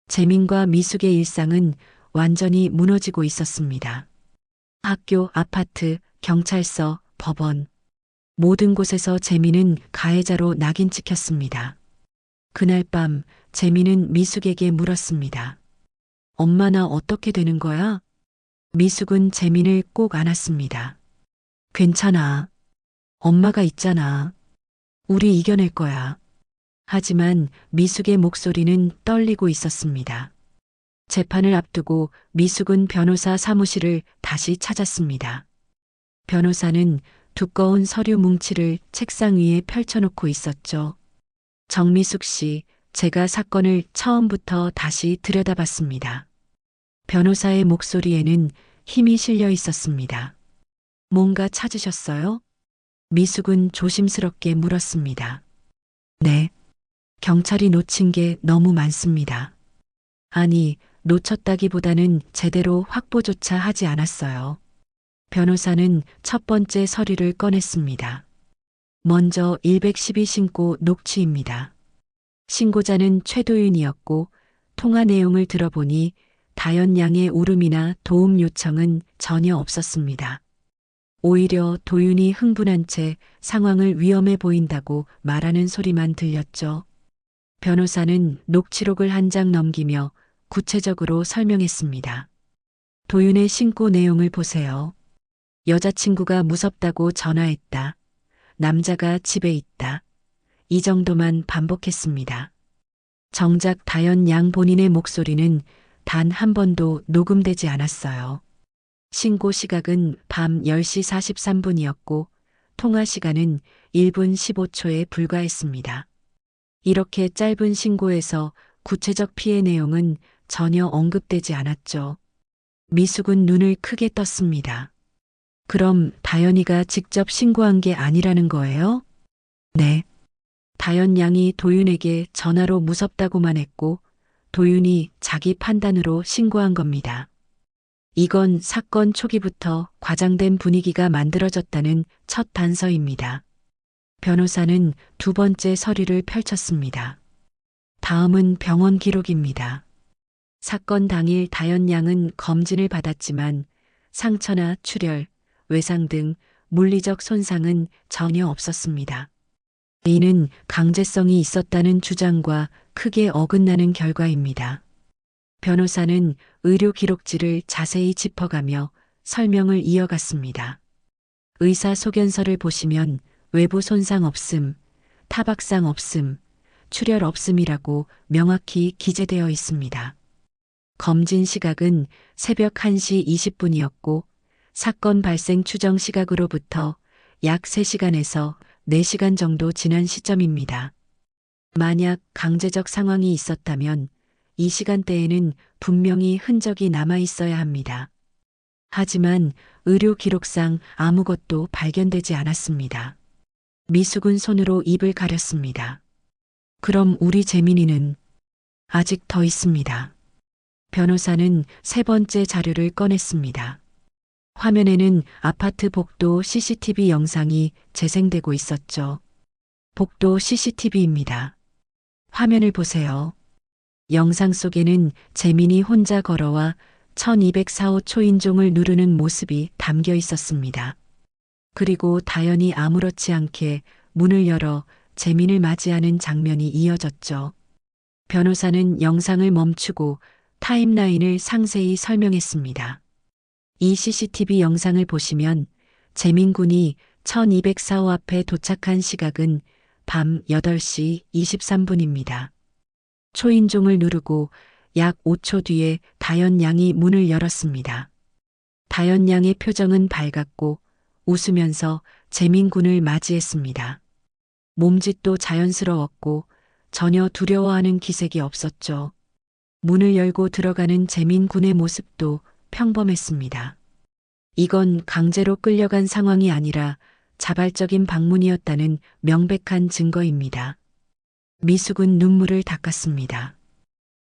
재민과 미숙의 일상은 완전히 무너지고 있었습니다. 학교, 아파트, 경찰서, 법원. 모든 곳에서 재민은 가해자로 낙인 찍혔습니다. 그날 밤 재민은 미숙에게 물었습니다. 엄마 나 어떻게 되는 거야? 미숙은 재민을 꼭 안았습니다. 괜찮아. 엄마가 있잖아. 우리 이겨낼 거야. 하지만 미숙의 목소리는 떨리고 있었습니다. 재판을 앞두고 미숙은 변호사 사무실을 다시 찾았습니다. 변호사는 두꺼운 서류 뭉치를 책상 위에 펼쳐놓고 있었죠. 정미숙 씨, 제가 사건을 처음부터 다시 들여다봤습니다. 변호사의 목소리에는 힘이 실려 있었습니다. 뭔가 찾으셨어요? 미숙은 조심스럽게 물었습니다. 네. 경찰이 놓친 게 너무 많습니다. 아니, 놓쳤다기보다는 제대로 확보조차 하지 않았어요. 변호사는 첫 번째 서류를 꺼냈습니다. 먼저 112 신고 녹취입니다. 신고자는 최도윤이었고 통화 내용을 들어보니 다연 양의 울음이나 도움 요청은 전혀 없었습니다. 오히려 도윤이 흥분한 채 상황을 위험해 보인다고 말하는 소리만 들렸죠. 변호사는 녹취록을 한 장 넘기며 구체적으로 설명했습니다. 도윤의 신고 내용을 보세요. 여자친구가 무섭다고 전화했다. 남자가 집에 있다. 이 정도만 반복했습니다. 정작 다연 양 본인의 목소리는 단 한 번도 녹음되지 않았어요. 신고 시각은 밤 10시 43분이었고 통화 시간은 1분 15초에 불과했습니다. 이렇게 짧은 신고에서 구체적 피해 내용은 전혀 언급되지 않았죠. 미숙은 눈을 크게 떴습니다. 그럼 다연이가 직접 신고한 게 아니라는 거예요? 네. 다연 양이 도윤에게 전화로 무섭다고만 했고 도윤이 자기 판단으로 신고한 겁니다. 이건 사건 초기부터 과장된 분위기가 만들어졌다는 첫 단서입니다. 변호사는 두 번째 서류를 펼쳤습니다. 다음은 병원 기록입니다. 사건 당일 다연 양은 검진을 받았지만 상처나 출혈, 외상 등 물리적 손상은 전혀 없었습니다. 이는 강제성이 있었다는 주장과 크게 어긋나는 결과입니다. 변호사는 의료 기록지를 자세히 짚어가며 설명을 이어갔습니다. 의사 소견서를 보시면 외부 손상 없음, 타박상 없음, 출혈 없음이라고 명확히 기재되어 있습니다. 검진 시각은 새벽 1시 20분이었고 사건 발생 추정 시각으로부터 약 3시간에서 4시간 정도 지난 시점입니다. 만약 강제적 상황이 있었다면 이 시간대에는 분명히 흔적이 남아 있어야 합니다. 하지만 의료 기록상 아무것도 발견되지 않았습니다. 미숙은 손으로 입을 가렸습니다. 그럼 우리 재민이는 아직 더 있습니다. 변호사는 세 번째 자료를 꺼냈습니다. 화면에는 아파트 복도 CCTV 영상이 재생되고 있었죠. 복도 CCTV입니다. 화면을 보세요. 영상 속에는 재민이 혼자 걸어와 1204호 초인종을 누르는 모습이 담겨 있었습니다. 그리고 다연이 아무렇지 않게 문을 열어 재민을 맞이하는 장면이 이어졌죠. 변호사는 영상을 멈추고 타임라인을 상세히 설명했습니다. 이 CCTV 영상을 보시면 재민 군이 1204호 앞에 도착한 시각은 밤 8시 23분입니다. 초인종을 누르고 약 5초 뒤에 다연 양이 문을 열었습니다. 다연 양의 표정은 밝았고 웃으면서 재민 군을 맞이했습니다. 몸짓도 자연스러웠고 전혀 두려워하는 기색이 없었죠. 문을 열고 들어가는 재민 군의 모습도 평범했습니다. 이건 강제로 끌려간 상황이 아니라 자발적인 방문이었다는 명백한 증거입니다. 미숙은 눈물을 닦았습니다.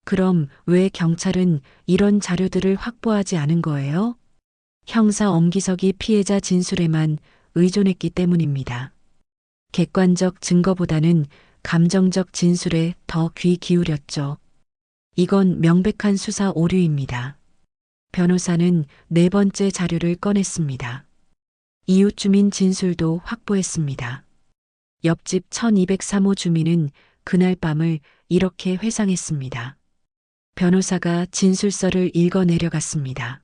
그럼 왜 경찰은 이런 자료들을 확보하지 않은 거예요? 형사 엄기석이 피해자 진술에만 의존했기 때문입니다. 객관적 증거보다는 감정적 진술에 더 귀 기울였죠. 이건 명백한 수사 오류입니다. 변호사는 네 번째 자료를 꺼냈습니다. 이웃 주민 진술도 확보했습니다. 옆집 1203호 주민은 그날 밤을 이렇게 회상했습니다. 변호사가 진술서를 읽어 내려갔습니다.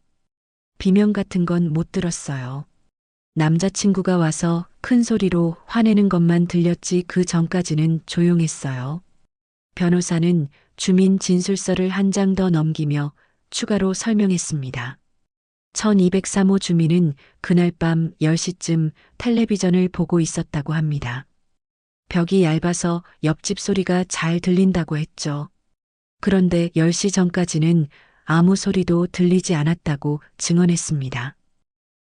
비명 같은 건 못 들었어요. 남자친구가 와서 큰 소리로 화내는 것만 들렸지 그 전까지는 조용했어요. 변호사는 주민 진술서를 한 장 더 넘기며 추가로 설명했습니다. 1203호 주민은 그날 밤 10시쯤 텔레비전을 보고 있었다고 합니다. 벽이 얇아서 옆집 소리가 잘 들린다고 했죠. 그런데 10시 전까지는 아무 소리도 들리지 않았다고 증언했습니다.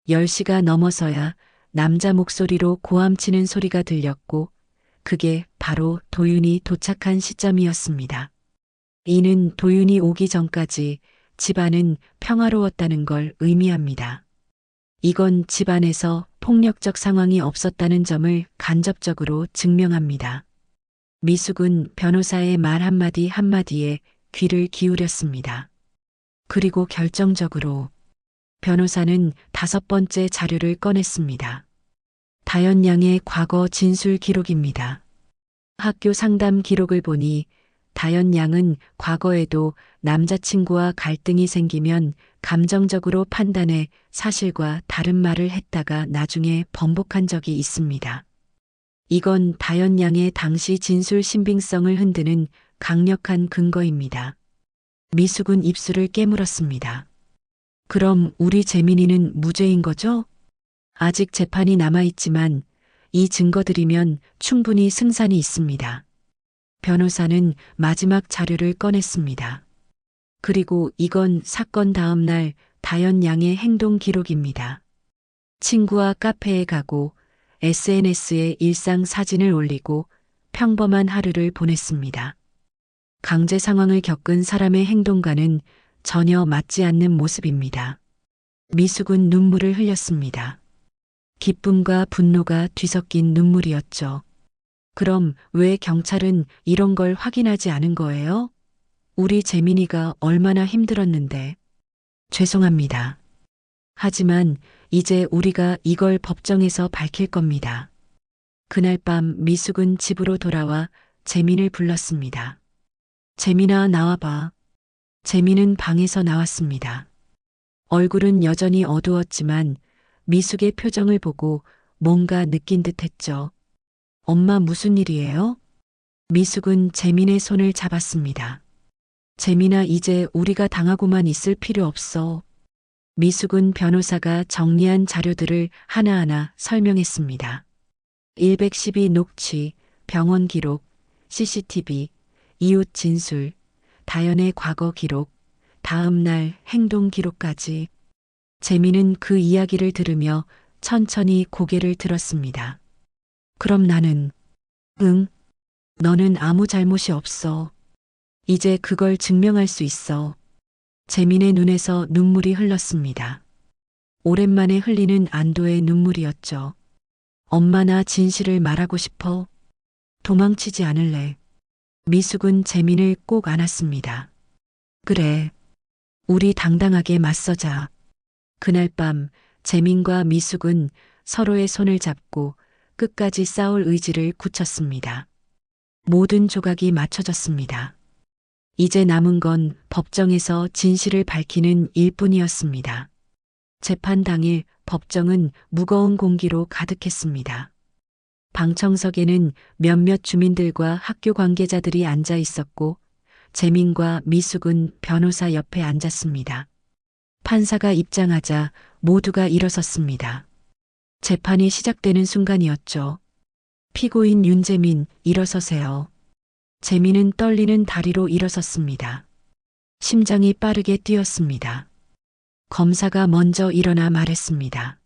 10시가 넘어서야 남자 목소리로 고함치는 소리가 들렸고 그게 바로 도윤이 도착한 시점이었습니다. 이는 도윤이 오기 전까지 집안은 평화로웠다는 걸 의미합니다. 이건 집안에서 폭력적 상황이 없었다는 점을 간접적으로 증명합니다. 미숙은 변호사의 말 한마디 한마디에 귀를 기울였습니다. 그리고 결정적으로 변호사는 5번째 자료를 꺼냈습니다. 다연 양의 과거 진술 기록입니다. 학교 상담 기록을 보니 다연 양은 과거에도 남자친구와 갈등이 생기면 감정적으로 판단해 사실과 다른 말을 했다가 나중에 번복한 적이 있습니다. 이건 다연 양의 당시 진술 신빙성을 흔드는 강력한 근거입니다. 미숙은 입술을 깨물었습니다. 그럼 우리 재민이는 무죄인 거죠? 아직 재판이 남아있지만 이 증거들이면 충분히 승산이 있습니다. 변호사는 마지막 자료를 꺼냈습니다. 그리고 이건 사건 다음 날 다연 양의 행동 기록입니다. 친구와 카페에 가고 SNS에 일상 사진을 올리고 평범한 하루를 보냈습니다. 강제 상황을 겪은 사람의 행동과는 전혀 맞지 않는 모습입니다. 미숙은 눈물을 흘렸습니다. 기쁨과 분노가 뒤섞인 눈물이었죠. 그럼 왜 경찰은 이런 걸 확인하지 않은 거예요? 우리 재민이가 얼마나 힘들었는데. 죄송합니다. 하지만 이제 우리가 이걸 법정에서 밝힐 겁니다. 그날 밤 미숙은 집으로 돌아와 재민을 불렀습니다. 재민아, 나와봐. 재민은 방에서 나왔습니다. 얼굴은 여전히 어두웠지만 미숙의 표정을 보고 뭔가 느낀 듯 했죠. 엄마, 무슨 일이에요? 미숙은 재민의 손을 잡았습니다. 재민아, 이제 우리가 당하고만 있을 필요 없어. 미숙은 변호사가 정리한 자료들을 하나하나 설명했습니다. 112 녹취, 병원 기록, CCTV, 이웃 진술, 다연의 과거 기록, 다음 날 행동 기록까지. 재민은 그 이야기를 들으며 천천히 고개를 들었습니다. 그럼 나는, 응, 너는 아무 잘못이 없어. 이제 그걸 증명할 수 있어. 재민의 눈에서 눈물이 흘렀습니다. 오랜만에 흘리는 안도의 눈물이었죠. 엄마, 나 진실을 말하고 싶어. 도망치지 않을래. 미숙은 재민을 꼭 안았습니다. 그래. 우리 당당하게 맞서자. 그날 밤 재민과 미숙은 서로의 손을 잡고 끝까지 싸울 의지를 굳혔습니다. 모든 조각이 맞춰졌습니다. 이제 남은 건 법정에서 진실을 밝히는 일뿐이었습니다. 재판 당일 법정은 무거운 공기로 가득했습니다. 방청석에는 몇몇 주민들과 학교 관계자들이 앉아 있었고 재민과 미숙은 변호사 옆에 앉았습니다. 판사가 입장하자 모두가 일어섰습니다. 재판이 시작되는 순간이었죠. 피고인 윤재민, 일어서세요. 재민은 떨리는 다리로 일어섰습니다. 심장이 빠르게 뛰었습니다. 검사가 먼저 일어나 말했습니다.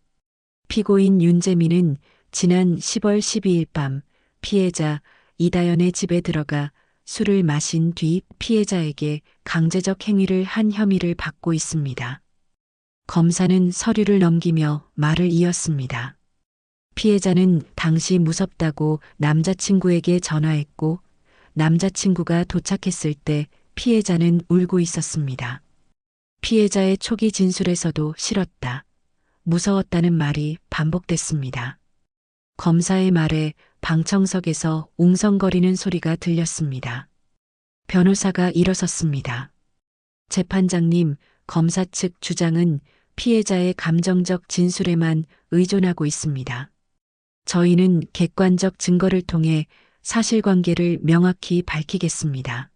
피고인 윤재민은 지난 10월 12일 밤 피해자 이다연의 집에 들어가 술을 마신 뒤 피해자에게 강제적 행위를 한 혐의를 받고 있습니다. 검사는 서류를 넘기며 말을 이었습니다. 피해자는 당시 무섭다고 남자친구에게 전화했고 남자친구가 도착했을 때 피해자는 울고 있었습니다. 피해자의 초기 진술에서도 싫었다, 무서웠다는 말이 반복됐습니다. 검사의 말에 방청석에서 웅성거리는 소리가 들렸습니다. 변호사가 일어섰습니다. 재판장님, 검사 측 주장은 피해자의 감정적 진술에만 의존하고 있습니다. 저희는 객관적 증거를 통해 사실관계를 명확히 밝히겠습니다.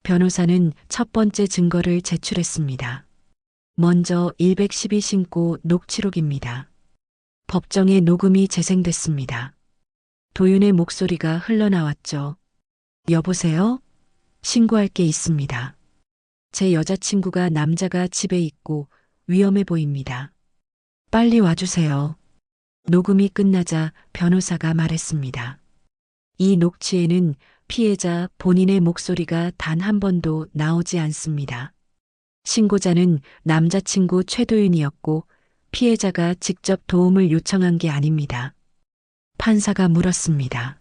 변호사는 첫 번째 증거를 제출했습니다. 먼저 112 신고 녹취록입니다. 법정에 녹음이 재생됐습니다. 도윤의 목소리가 흘러나왔죠. 여보세요? 신고할 게 있습니다. 제 여자친구가 남자가 집에 있고 위험해 보입니다. 빨리 와주세요. 녹음이 끝나자 변호사가 말했습니다. 이 녹취에는 피해자 본인의 목소리가 단 한 번도 나오지 않습니다. 신고자는 남자친구 최도윤이었고 피해자가 직접 도움을 요청한 게 아닙니다. 판사가 물었습니다.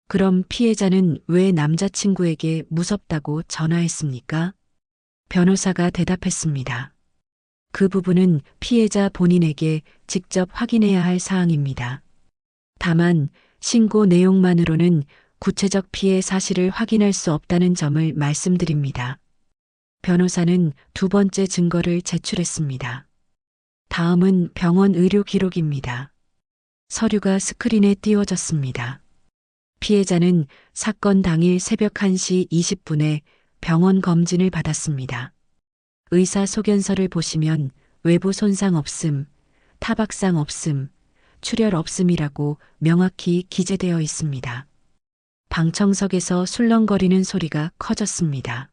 그럼 피해자는 왜 남자친구에게 무섭다고 전화했습니까? 변호사가 대답했습니다. 그 부분은 피해자 본인에게 직접 확인해야 할 사항입니다. 다만 신고 내용만으로는 구체적 피해 사실을 확인할 수 없다는 점을 말씀드립니다. 변호사는 두 번째 증거를 제출했습니다. 다음은 병원 의료 기록입니다. 서류가 스크린에 띄워졌습니다. 피해자는 사건 당일 새벽 1시 20분에 병원 검진을 받았습니다. 의사 소견서를 보시면 외부 손상 없음, 타박상 없음, 출혈 없음이라고 명확히 기재되어 있습니다. 방청석에서 술렁거리는 소리가 커졌습니다.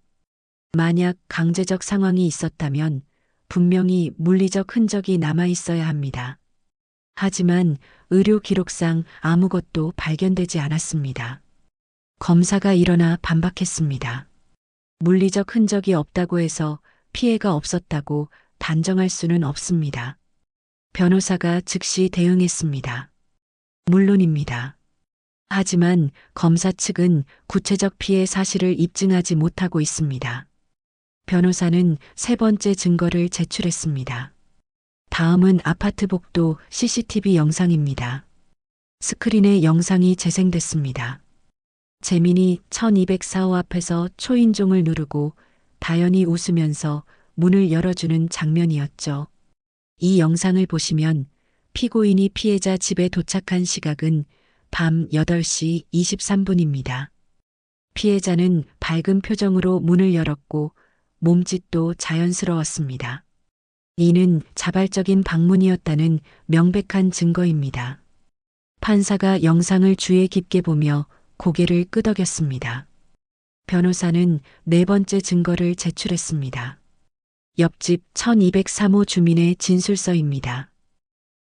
만약 강제적 상황이 있었다면 분명히 물리적 흔적이 남아 있어야 합니다. 하지만 의료 기록상 아무것도 발견되지 않았습니다. 검사가 일어나 반박했습니다. 물리적 흔적이 없다고 해서 피해가 없었다고 단정할 수는 없습니다. 변호사가 즉시 대응했습니다. 물론입니다. 하지만 검사 측은 구체적 피해 사실을 입증하지 못하고 있습니다. 변호사는 세 번째 증거를 제출했습니다. 다음은 아파트 복도 CCTV 영상입니다. 스크린에 영상이 재생됐습니다. 재민이 1204호 앞에서 초인종을 누르고 다연히 웃으면서 문을 열어주는 장면이었죠. 이 영상을 보시면 피고인이 피해자 집에 도착한 시각은 밤 8시 23분입니다. 피해자는 밝은 표정으로 문을 열었고 몸짓도 자연스러웠습니다. 이는 자발적인 방문이었다는 명백한 증거입니다. 판사가 영상을 주의 깊게 보며 고개를 끄덕였습니다. 변호사는 네 번째 증거를 제출했습니다. 옆집 1203호 주민의 진술서입니다.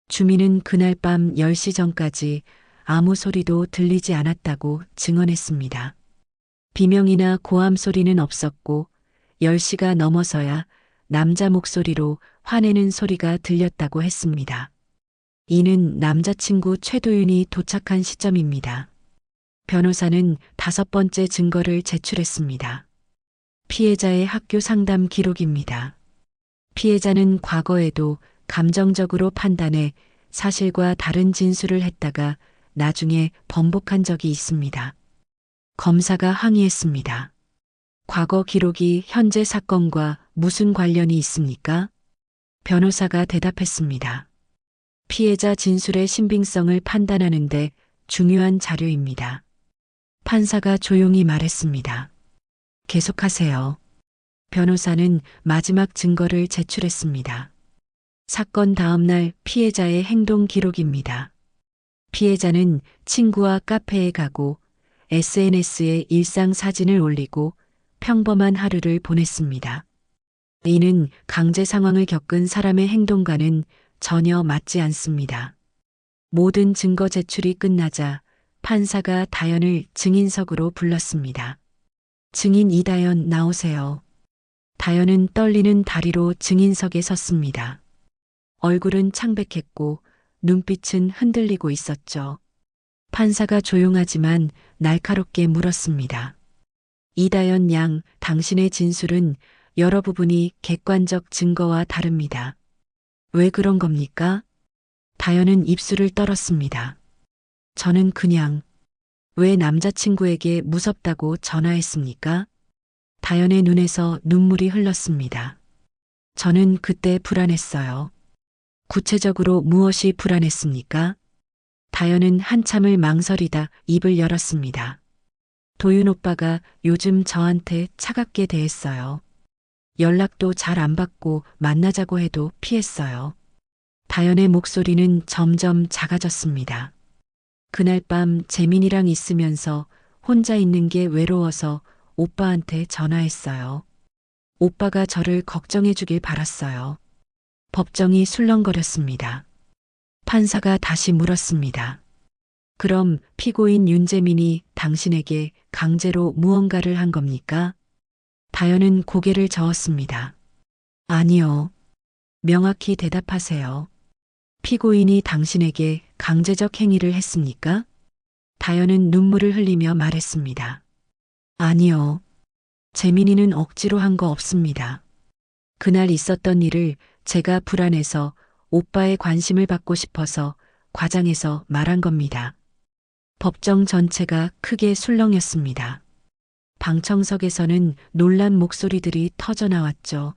주민은 그날 밤 10시 전까지 아무 소리도 들리지 않았다고 증언했습니다. 비명이나 고함 소리는 없었고 10시가 넘어서야 남자 목소리로 화내는 소리가 들렸다고 했습니다. 이는 남자친구 최도윤이 도착한 시점입니다. 변호사는 다섯 번째 증거를 제출했습니다. 피해자의 학교 상담 기록입니다. 피해자는 과거에도 감정적으로 판단해 사실과 다른 진술을 했다가 나중에 번복한 적이 있습니다. 검사가 항의했습니다. 과거 기록이 현재 사건과 무슨 관련이 있습니까? 변호사가 대답했습니다. 피해자 진술의 신빙성을 판단하는데 중요한 자료입니다. 판사가 조용히 말했습니다. 계속하세요. 변호사는 마지막 증거를 제출했습니다. 사건 다음 날 피해자의 행동 기록입니다. 피해자는 친구와 카페에 가고 SNS에 일상 사진을 올리고 평범한 하루를 보냈습니다. 이는 강제 상황을 겪은 사람의 행동과는 전혀 맞지 않습니다. 모든 증거 제출이 끝나자 판사가 다연을 증인석으로 불렀습니다. 증인 이다연 나오세요. 다연은 떨리는 다리로 증인석에 섰습니다. 얼굴은 창백했고 눈빛은 흔들리고 있었죠. 판사가 조용하지만 날카롭게 물었습니다. 이다연 양, 당신의 진술은 여러 부분이 객관적 증거와 다릅니다. 왜 그런 겁니까? 다연은 입술을 떨었습니다. 저는 그냥 왜 남자친구에게 무섭다고 전화했습니까? 다연의 눈에서 눈물이 흘렀습니다. 저는 그때 불안했어요. 구체적으로 무엇이 불안했습니까? 다연은 한참을 망설이다 입을 열었습니다. 도윤 오빠가 요즘 저한테 차갑게 대했어요. 연락도 잘 안 받고 만나자고 해도 피했어요. 다연의 목소리는 점점 작아졌습니다. 그날 밤 재민이랑 있으면서 혼자 있는 게 외로워서 오빠한테 전화했어요. 오빠가 저를 걱정해 주길 바랐어요. 법정이 술렁거렸습니다. 판사가 다시 물었습니다. 그럼 피고인 윤재민이 당신에게 강제로 무언가를 한 겁니까? 다연은 고개를 저었습니다. 아니요. 명확히 대답하세요. 피고인이 당신에게 강제적 행위를 했습니까? 다연은 눈물을 흘리며 말했습니다. 아니요. 재민이는 억지로 한 거 없습니다. 그날 있었던 일을 제가 불안해서 오빠의 관심을 받고 싶어서 과장해서 말한 겁니다. 법정 전체가 크게 술렁였습니다. 방청석에서는 놀란 목소리들이 터져나왔죠.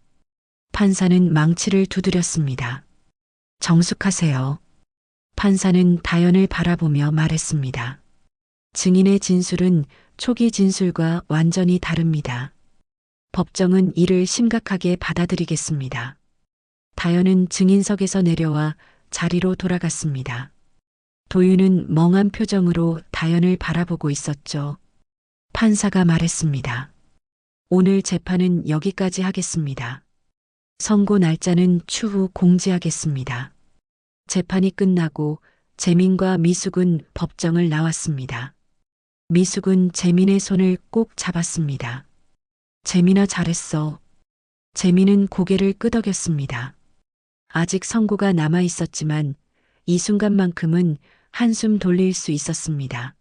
판사는 망치를 두드렸습니다. 정숙하세요. 판사는 다연을 바라보며 말했습니다. 증인의 진술은 초기 진술과 완전히 다릅니다. 법정은 이를 심각하게 받아들이겠습니다. 다연은 증인석에서 내려와 자리로 돌아갔습니다. 도윤은 멍한 표정으로 다연을 바라보고 있었죠. 판사가 말했습니다. 오늘 재판은 여기까지 하겠습니다. 선고 날짜는 추후 공지하겠습니다. 재판이 끝나고 재민과 미숙은 법정을 나왔습니다. 미숙은 재민의 손을 꼭 잡았습니다. 재민아 잘했어. 재민은 고개를 끄덕였습니다. 아직 선고가 남아 있었지만 이 순간만큼은 한숨 돌릴 수 있었습니다.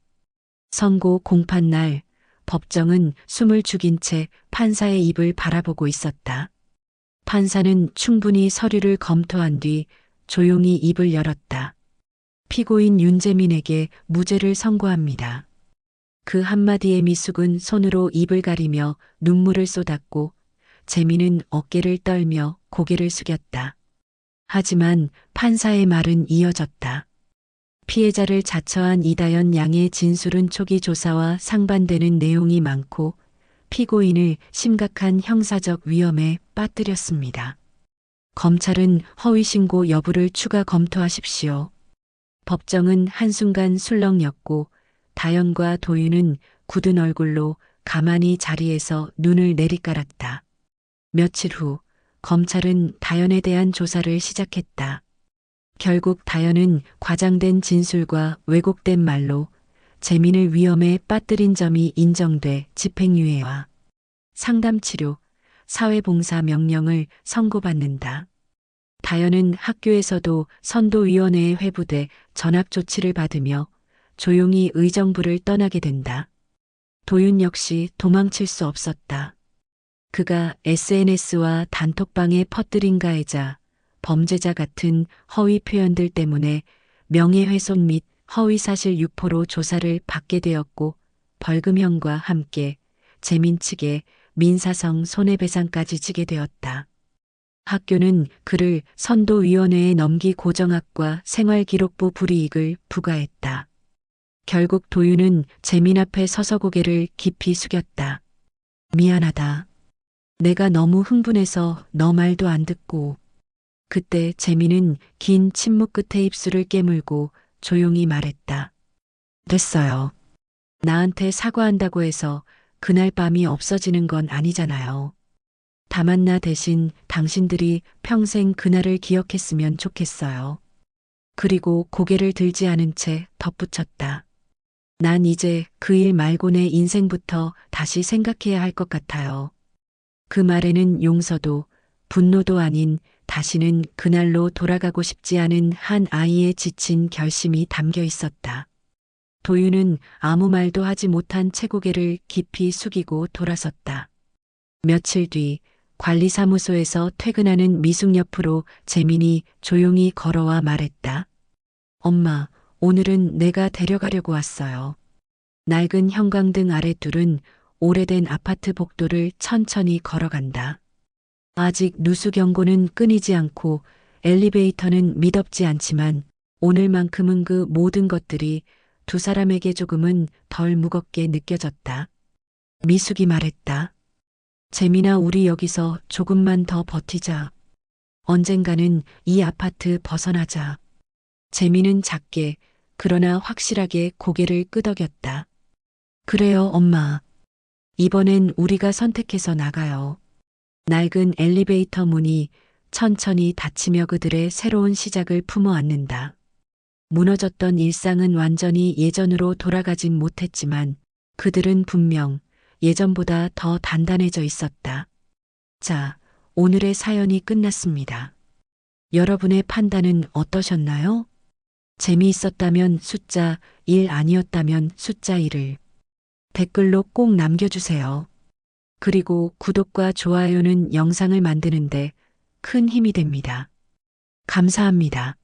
선고 공판 날 법정은 숨을 죽인 채 판사의 입을 바라보고 있었다. 판사는 충분히 서류를 검토한 뒤 조용히 입을 열었다. 피고인 윤재민에게 무죄를 선고합니다. 그 한마디에 미숙은 손으로 입을 가리며 눈물을 쏟았고 재민은 어깨를 떨며 고개를 숙였다. 하지만 판사의 말은 이어졌다. 피해자를 자처한 이다연 양의 진술은 초기 조사와 상반되는 내용이 많고 피고인을 심각한 형사적 위험에 빠뜨렸습니다. 검찰은 허위 신고 여부를 추가 검토하십시오. 법정은 한순간 술렁였고 다연과 도윤은 굳은 얼굴로 가만히 자리에서 눈을 내리깔았다. 며칠 후 검찰은 다연에 대한 조사를 시작했다. 결국 다연은 과장된 진술과 왜곡된 말로 재민을 위험에 빠뜨린 점이 인정돼 집행유예와 상담치료, 사회봉사 명령을 선고받는다. 다연은 학교에서도 선도위원회에 회부돼 전학조치를 받으며 조용히 의정부를 떠나게 된다. 도윤 역시 도망칠 수 없었다. 그가 SNS와 단톡방에 퍼뜨린 가해자, 범죄자 같은 허위 표현들 때문에 명예훼손 및 허위사실 유포로 조사를 받게 되었고 벌금형과 함께 재민 측에 민사성 손해배상까지 지게 되었다. 학교는 그를 선도위원회에 넘기 고정학과 생활기록부 불이익을 부과했다. 결국 도윤은 재민 앞에 서서 고개를 깊이 숙였다. 미안하다. 내가 너무 흥분해서 너 말도 안 듣고. 그때 재민은 긴 침묵 끝에 입술을 깨물고 조용히 말했다. 됐어요. 나한테 사과한다고 해서 그날 밤이 없어지는 건 아니잖아요. 다만 나 대신 당신들이 평생 그날을 기억했으면 좋겠어요. 그리고 고개를 들지 않은 채 덧붙였다. 난 이제 그 일 말고 내 인생부터 다시 생각해야 할 것 같아요. 그 말에는 용서도 분노도 아닌 다시는 그날로 돌아가고 싶지 않은 한 아이의 지친 결심이 담겨 있었다. 도윤은 아무 말도 하지 못한 채 고개를 깊이 숙이고 돌아섰다. 며칠 뒤 관리사무소에서 퇴근하는 미숙 옆으로 재민이 조용히 걸어와 말했다. 엄마, 오늘은 내가 데려가려고 왔어요. 낡은 형광등 아래 둘은 오래된 아파트 복도를 천천히 걸어간다. 아직 누수 경고는 끊이지 않고 엘리베이터는 미덥지 않지만 오늘만큼은 그 모든 것들이 두 사람에게 조금은 덜 무겁게 느껴졌다. 미숙이 말했다. 재민아, 우리 여기서 조금만 더 버티자. 언젠가는 이 아파트 벗어나자. 재민은 작게 그러나 확실하게 고개를 끄덕였다. 그래요, 엄마. 이번엔 우리가 선택해서 나가요. 낡은 엘리베이터 문이 천천히 닫히며 그들의 새로운 시작을 품어 안는다. 무너졌던 일상은 완전히 예전으로 돌아가진 못했지만 그들은 분명 예전보다 더 단단해져 있었다. 자, 오늘의 사연이 끝났습니다. 여러분의 판단은 어떠셨나요? 재미있었다면 숫자 1, 아니었다면 숫자 1을 댓글로 꼭 남겨주세요. 그리고 구독과 좋아요는 영상을 만드는데 큰 힘이 됩니다. 감사합니다.